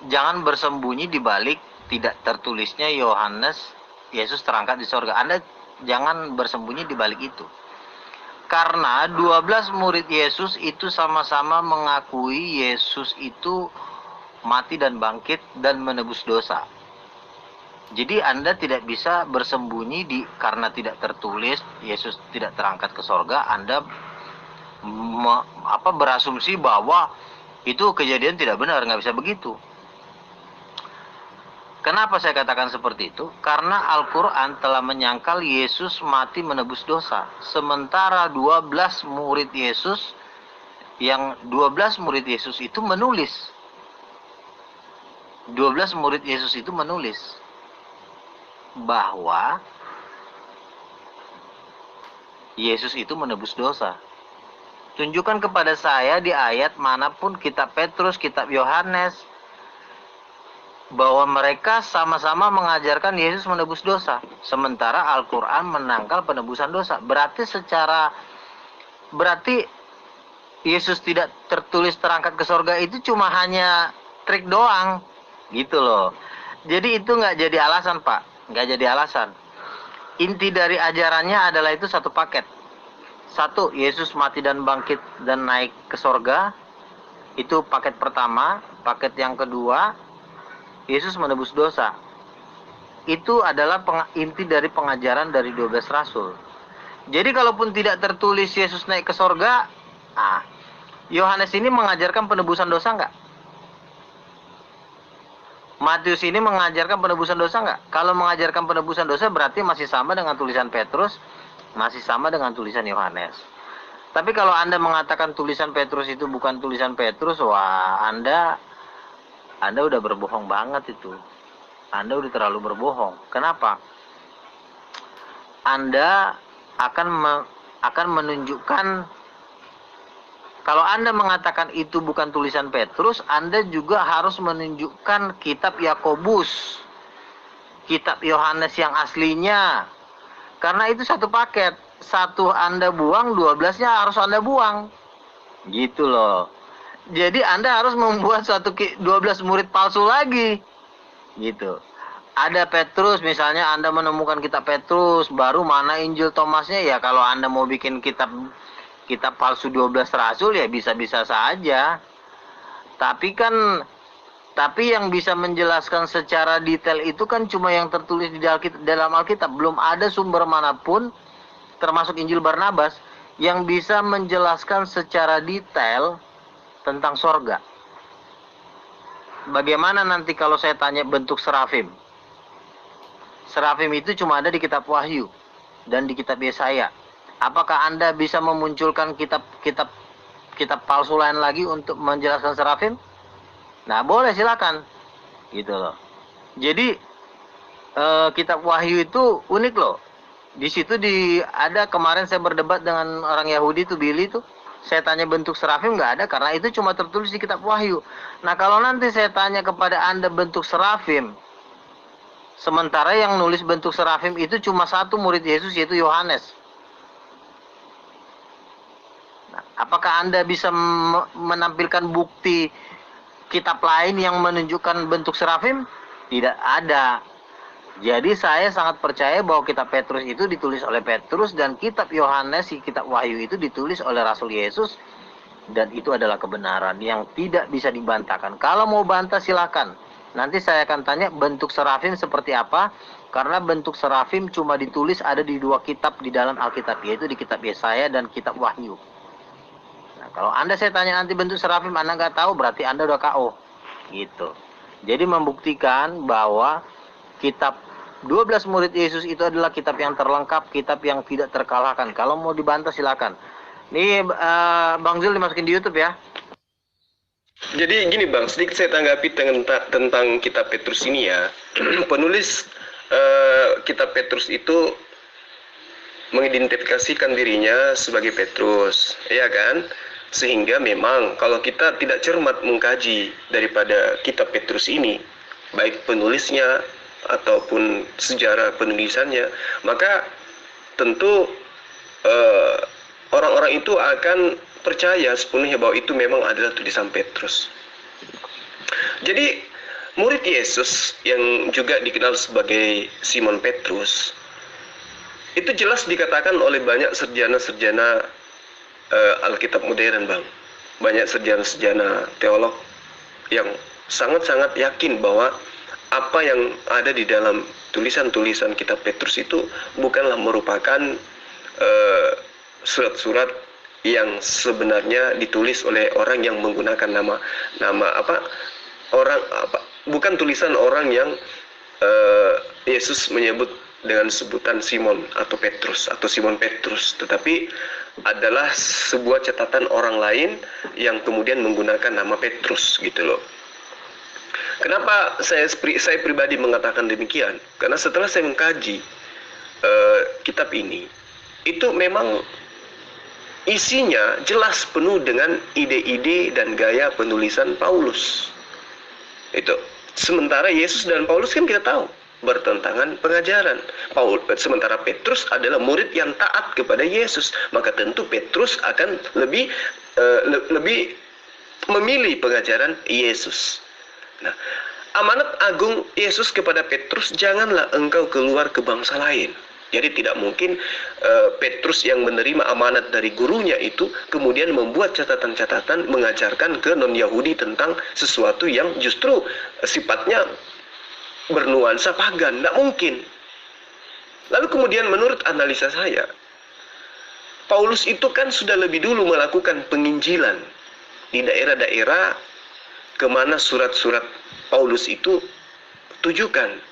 jangan bersembunyi di balik tidak tertulisnya Yesus terangkat di sorga. Anda jangan bersembunyi di balik itu. Karena 12 murid Yesus itu sama-sama mengakui Yesus itu mati dan bangkit dan menebus dosa. Jadi Anda tidak bisa bersembunyi karena tidak tertulis Yesus tidak terangkat ke sorga. Anda berasumsi bahwa itu kejadian tidak benar, nggak bisa begitu. Kenapa saya katakan seperti itu? Karena Al-Quran telah menyangkal Yesus mati menebus dosa. Sementara 12 murid Yesus itu menulis. 12 murid Yesus itu menulis bahwa Yesus itu menebus dosa. Tunjukkan kepada saya di ayat manapun kitab Petrus, kitab Yohanes, bahwa mereka sama-sama mengajarkan Yesus menebus dosa. Sementara Al-Quran menangkal penebusan dosa. Berarti Yesus tidak tertulis terangkat ke sorga itu cuma hanya trik doang. Gitu loh. Jadi itu nggak jadi alasan, Pak. Nggak jadi alasan. Inti dari ajarannya adalah itu satu paket. Satu, Yesus mati dan bangkit dan naik ke sorga. Itu paket pertama. Paket yang kedua, Yesus menebus dosa. Itu adalah inti dari pengajaran dari 12 rasul. Jadi kalaupun tidak tertulis Yesus naik ke sorga, Yohanes ini mengajarkan penebusan dosa enggak? Matius ini mengajarkan penebusan dosa enggak? Kalau mengajarkan penebusan dosa berarti masih sama dengan tulisan Petrus, masih sama dengan tulisan Yohanes. Tapi kalau Anda mengatakan tulisan Petrus itu bukan tulisan Petrus, wah Anda udah berbohong banget itu. Anda udah terlalu berbohong. Kenapa? Anda akan menunjukkan, kalau Anda mengatakan itu bukan tulisan Petrus, Anda juga harus menunjukkan kitab Yakobus, kitab Yohanes yang aslinya. Karena itu satu paket. Satu Anda buang, 12-nya harus Anda buang. Gitu loh. Jadi Anda harus membuat 12 murid palsu lagi. Gitu. Ada Petrus, misalnya Anda menemukan kitab Petrus, baru mana Injil Thomasnya, ya kalau Anda mau bikin kitab palsu 12 rasul ya bisa-bisa saja. Tapi yang bisa menjelaskan secara detail itu kan cuma yang tertulis di dalam Alkitab. Belum ada sumber manapun, termasuk Injil Barnabas, yang bisa menjelaskan secara detail tentang sorga. Bagaimana nanti kalau saya tanya bentuk serafim? Serafim itu cuma ada di kitab Wahyu dan di kitab Yesaya. Apakah Anda bisa memunculkan kitab palsu lain lagi untuk menjelaskan serafim? Nah, boleh, silakan. Gitu loh. Jadi kitab Wahyu itu unik loh. Di situ ada kemarin saya berdebat dengan orang Yahudi tuh, Billy tuh. Saya tanya bentuk serafim, nggak ada, karena itu cuma tertulis di kitab Wahyu. Nah, kalau nanti saya tanya kepada Anda bentuk serafim, sementara yang nulis bentuk serafim itu cuma satu murid Yesus, yaitu Yohanes. Nah, apakah Anda bisa menampilkan bukti kitab lain yang menunjukkan bentuk serafim? Tidak ada. Jadi saya sangat percaya bahwa kitab Petrus itu ditulis oleh Petrus, dan kitab Yohanes, kitab Wahyu itu ditulis oleh Rasul Yesus, dan itu adalah kebenaran yang tidak bisa dibantahkan. Kalau mau bantah silakan. Nanti saya akan tanya bentuk serafim seperti apa, karena bentuk serafim cuma ditulis ada di 2 kitab di dalam Alkitab, yaitu di kitab Yesaya dan kitab Wahyu. Nah, kalau Anda saya tanya nanti bentuk serafim Anda nggak tahu, berarti Anda udah KO. Gitu. Jadi membuktikan bahwa kitab 12 murid Yesus itu adalah kitab yang terlengkap, kitab yang tidak terkalahkan. Kalau mau dibantah silakan. Ini Bang Zul dimasukin di YouTube ya. Jadi gini Bang, sedikit saya tanggapi tentang kitab Petrus ini ya. Penulis kitab Petrus itu mengidentifikasikan dirinya sebagai Petrus, ya kan? Sehingga memang kalau kita tidak cermat mengkaji daripada kitab Petrus ini, baik penulisnya ataupun sejarah penulisannya, maka tentu orang-orang itu akan percaya sepenuhnya bahwa itu memang adalah tulisan Petrus. Jadi murid Yesus yang juga dikenal sebagai Simon Petrus itu jelas dikatakan oleh banyak sarjana-sarjana Alkitab modern, Bang. Banyak sarjana-sarjana teolog yang sangat-sangat yakin bahwa apa yang ada di dalam tulisan-tulisan kitab Petrus itu bukanlah merupakan surat-surat yang sebenarnya ditulis oleh orang yang menggunakan nama bukan tulisan orang yang Yesus menyebut dengan sebutan Simon atau Petrus atau Simon Petrus, tetapi adalah sebuah catatan orang lain yang kemudian menggunakan nama Petrus gitu loh. Kenapa saya pribadi mengatakan demikian? Karena setelah saya mengkaji kitab ini, itu memang isinya jelas penuh dengan ide-ide dan gaya penulisan Paulus. Itu. Sementara Yesus dan Paulus kan kita tahu bertentangan pengajaran. Sementara Petrus adalah murid yang taat kepada Yesus, maka tentu Petrus akan lebih memilih pengajaran Yesus. Nah, amanat agung Yesus kepada Petrus, janganlah engkau keluar ke bangsa lain. Jadi tidak mungkin Petrus yang menerima amanat dari gurunya itu kemudian membuat catatan-catatan mengajarkan ke non-Yahudi tentang sesuatu yang justru sifatnya bernuansa pagan. Tidak mungkin. Lalu kemudian menurut analisa saya, Paulus itu kan sudah lebih dulu melakukan penginjilan di daerah-daerah kemana surat-surat Paulus itu tujukan.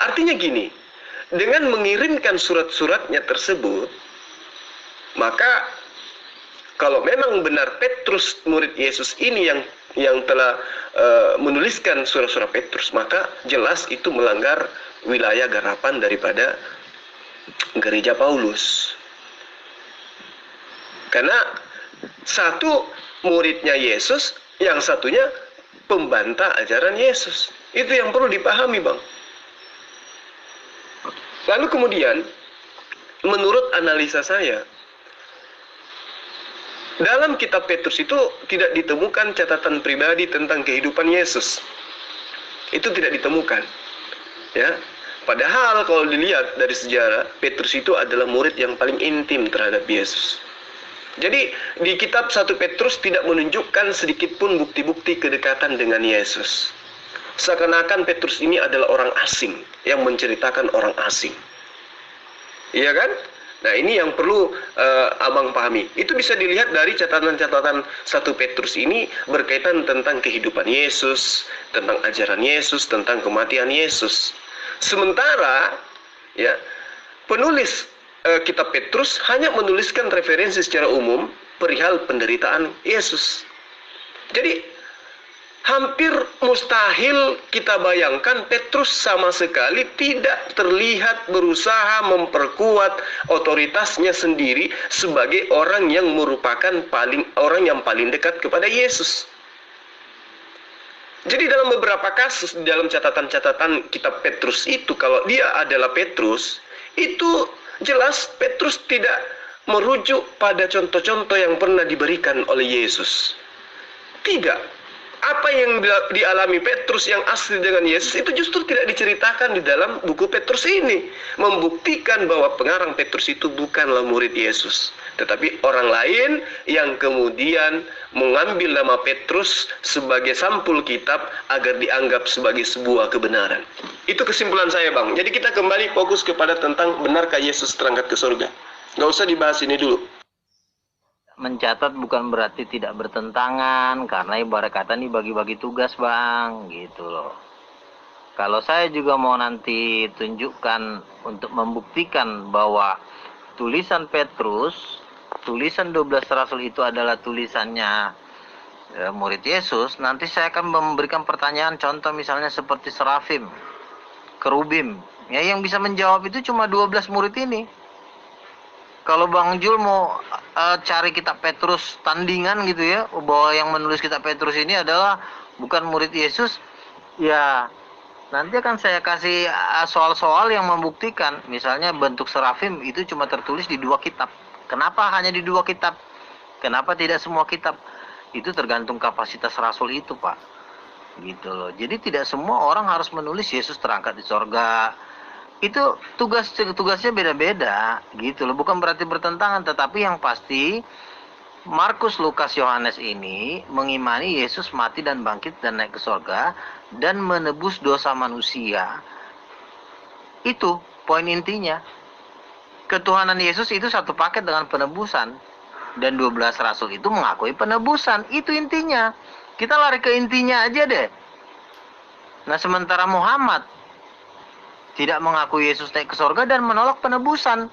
Artinya gini, dengan mengirimkan surat-suratnya tersebut, maka kalau memang benar Petrus murid Yesus ini yang telah menuliskan surat-surat Petrus, maka jelas itu melanggar wilayah garapan daripada gereja Paulus. Karena satu muridnya Yesus, yang satunya pembantah ajaran Yesus. Itu yang perlu dipahami, Bang. Lalu kemudian, menurut analisa saya, dalam kitab Petrus itu tidak ditemukan catatan pribadi tentang kehidupan Yesus. Itu tidak ditemukan. Ya. Padahal kalau dilihat dari sejarah, Petrus itu adalah murid yang paling intim terhadap Yesus. Jadi di kitab 1 Petrus tidak menunjukkan sedikit pun bukti-bukti kedekatan dengan Yesus. Seakan-akan Petrus ini adalah orang asing yang menceritakan orang asing. Iya kan? Nah, ini yang perlu abang pahami. Itu bisa dilihat dari catatan-catatan 1 Petrus ini berkaitan tentang kehidupan Yesus, tentang ajaran Yesus, tentang kematian Yesus. Sementara ya, penulis kitab Petrus hanya menuliskan referensi secara umum perihal penderitaan Yesus. Jadi hampir mustahil kita bayangkan Petrus sama sekali tidak terlihat berusaha memperkuat otoritasnya sendiri sebagai orang yang merupakan orang yang paling dekat kepada Yesus. Jadi dalam beberapa kasus di dalam catatan-catatan kitab Petrus itu, kalau dia adalah Petrus, itu jelas Petrus tidak merujuk pada contoh-contoh yang pernah diberikan oleh Yesus. Tidak. Apa yang dialami Petrus yang asli dengan Yesus itu justru tidak diceritakan di dalam buku Petrus ini. Membuktikan bahwa pengarang Petrus itu bukanlah murid Yesus, tetapi orang lain yang kemudian mengambil nama Petrus sebagai sampul kitab agar dianggap sebagai sebuah kebenaran. Itu kesimpulan saya, Bang. Jadi kita kembali fokus kepada tentang benarkah Yesus terangkat ke surga. Nggak usah dibahas ini dulu. Mencatat bukan berarti tidak bertentangan, karena ibarat kata ini bagi-bagi tugas, Bang, gitu loh. Kalau saya juga mau nanti tunjukkan untuk membuktikan bahwa tulisan Petrus, tulisan 12 Rasul itu adalah tulisannya murid Yesus, nanti saya akan memberikan pertanyaan contoh misalnya seperti serafim, kerubim. Ya, yang bisa menjawab itu cuma 12 murid ini. Kalau Bang Jul mau cari kitab Petrus tandingan gitu ya, bahwa yang menulis kitab Petrus ini adalah bukan murid Yesus, ya nanti akan saya kasih soal-soal yang membuktikan. Misalnya bentuk serafim itu cuma tertulis di 2 kitab. Kenapa hanya di 2 kitab? Kenapa tidak semua kitab? Itu tergantung kapasitas rasul itu, Pak. Gitu loh. Jadi tidak semua orang harus menulis Yesus terangkat di sorga. Itu tugasnya beda-beda gitu loh. Bukan berarti bertentangan, tetapi yang pasti Markus, Lukas, Yohanes ini mengimani Yesus mati dan bangkit dan naik ke sorga dan menebus dosa manusia. Itu poin intinya. Ketuhanan Yesus itu satu paket dengan penebusan. Dan 12 rasul itu mengakui penebusan. Itu intinya. Kita lari ke intinya aja deh. Nah, sementara Muhammad tidak mengakui Yesus naik ke sorga dan menolak penebusan.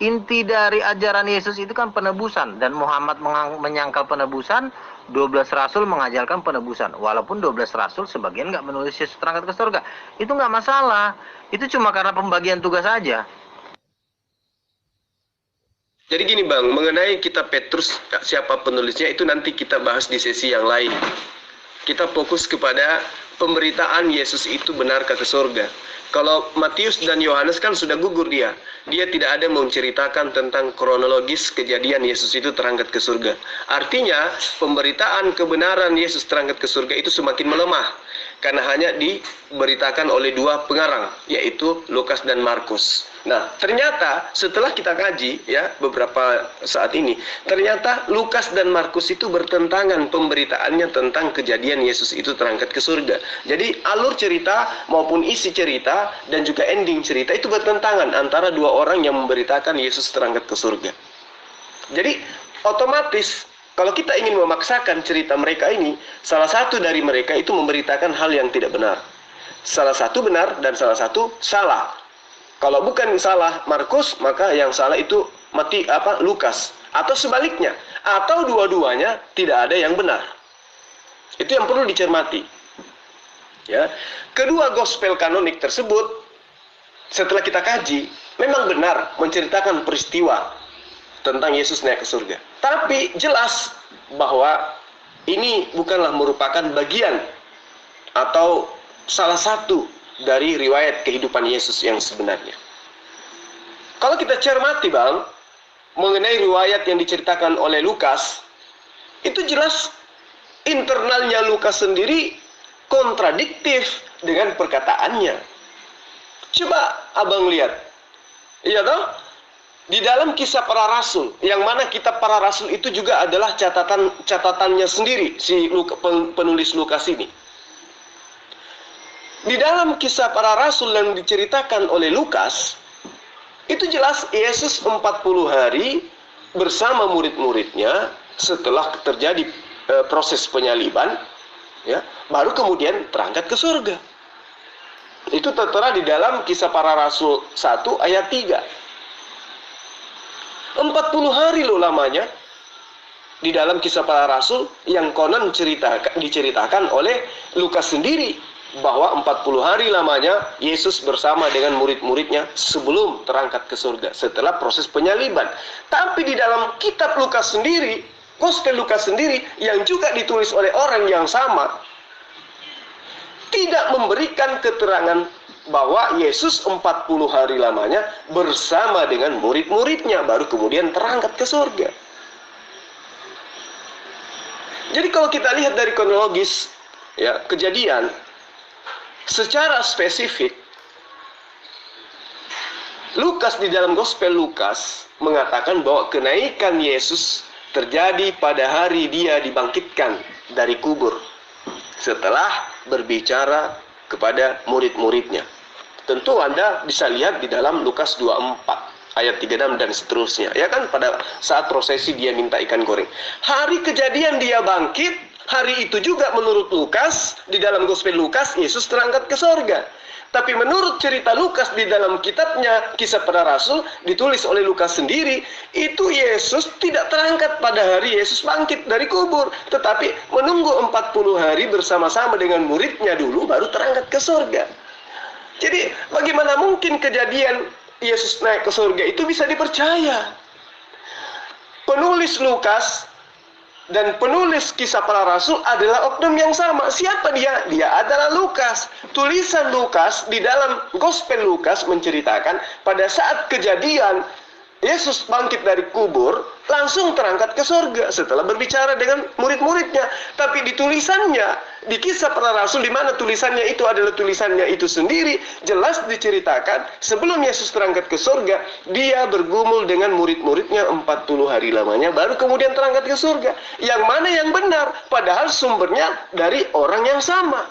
Inti dari ajaran Yesus itu kan penebusan. Dan Muhammad menyangkal penebusan, 12 rasul mengajarkan penebusan. Walaupun 12 rasul sebagian nggak menulis Yesus terangkat ke sorga. Itu nggak masalah. Itu cuma karena pembagian tugas saja. Jadi gini Bang, mengenai kitab Petrus, siapa penulisnya itu nanti kita bahas di sesi yang lain. Kita fokus kepada pemberitaan Yesus itu benarkah ke surga. Kalau Matius dan Yohanes kan sudah gugur dia. Dia tidak ada menceritakan tentang kronologis kejadian Yesus itu terangkat ke surga. Artinya, pemberitaan kebenaran Yesus terangkat ke surga itu semakin melemah. Karena hanya diberitakan oleh 2 pengarang, yaitu Lukas dan Markus. Nah, ternyata setelah kita kaji ya beberapa saat ini, ternyata Lukas dan Markus itu bertentangan pemberitaannya tentang kejadian Yesus itu terangkat ke surga. Jadi alur cerita maupun isi cerita dan juga ending cerita itu bertentangan antara 2 orang yang memberitakan Yesus terangkat ke surga. Jadi otomatis kalau kita ingin memaksakan cerita mereka ini, salah satu dari mereka itu memberitakan hal yang tidak benar. Salah satu benar dan salah satu salah. Kalau bukan salah Markus, maka yang salah itu Lukas. Atau sebaliknya. Atau dua-duanya tidak ada yang benar. Itu yang perlu dicermati. Ya. Kedua gospel kanonik tersebut, setelah kita kaji, memang benar menceritakan peristiwa tentang Yesus naik ke surga. Tapi jelas bahwa ini bukanlah merupakan bagian atau salah satu dari riwayat kehidupan Yesus yang sebenarnya. Kalau kita cermati Bang, mengenai riwayat yang diceritakan oleh Lukas, itu jelas internalnya Lukas sendiri kontradiktif dengan perkataannya. Coba Abang lihat. Iya toh? Di dalam kisah para rasul, yang mana kitab para rasul itu juga adalah catatannya sendiri, si penulis Lukas ini. Di dalam kisah para rasul yang diceritakan oleh Lukas, itu jelas Yesus 40 hari bersama murid-muridnya setelah terjadi proses penyaliban, ya, baru kemudian terangkat ke surga. Itu tertera di dalam kisah para rasul 1 ayat 3. 40 hari loh lamanya di dalam kisah para rasul yang konon diceritakan oleh Lukas sendiri, bahwa 40 hari lamanya Yesus bersama dengan murid-muridnya sebelum terangkat ke surga setelah proses penyaliban. Tapi di dalam kitab Lukas sendiri, gospel Lukas sendiri yang juga ditulis oleh orang yang sama, tidak memberikan keterangan bahwa Yesus 40 hari lamanya bersama dengan murid-muridnya baru kemudian terangkat ke surga. Jadi kalau kita lihat dari kronologis ya kejadian secara spesifik, Lukas di dalam gospel Lukas mengatakan bahwa kenaikan Yesus terjadi pada hari dia dibangkitkan dari kubur setelah berbicara kepada murid-muridnya. Tentu Anda bisa lihat di dalam Lukas 24 ayat 36 dan seterusnya. Ya kan, pada saat prosesi dia minta ikan goreng. Hari kejadian dia bangkit, hari itu juga menurut Lukas, di dalam gospel Lukas, Yesus terangkat ke sorga. Tapi menurut cerita Lukas di dalam kitabnya Kisah Para Rasul, ditulis oleh Lukas sendiri, itu Yesus tidak terangkat pada hari Yesus bangkit dari kubur, tetapi menunggu 40 hari bersama-sama dengan muridnya dulu, baru terangkat ke surga. Jadi bagaimana mungkin kejadian Yesus naik ke surga itu bisa dipercaya? Penulis Lukas dan penulis Kisah Para Rasul adalah oknum yang sama. Siapa dia? Dia adalah Lukas. Tulisan Lukas di dalam Gospel Lukas menceritakan pada saat kejadian Yesus bangkit dari kubur, langsung terangkat ke surga setelah berbicara dengan murid-muridnya. Tapi di tulisannya, di Kisah Para Rasul, di mana tulisannya itu adalah tulisannya itu sendiri, jelas diceritakan sebelum Yesus terangkat ke surga, dia bergumul dengan murid-muridnya 40 hari lamanya, baru kemudian terangkat ke surga. Yang mana yang benar? Padahal sumbernya dari orang yang sama.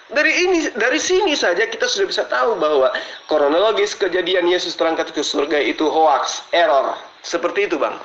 Dari sini saja kita sudah bisa tahu bahwa kronologis kejadian Yesus terangkat ke surga itu hoax, error. Seperti itu, Bang.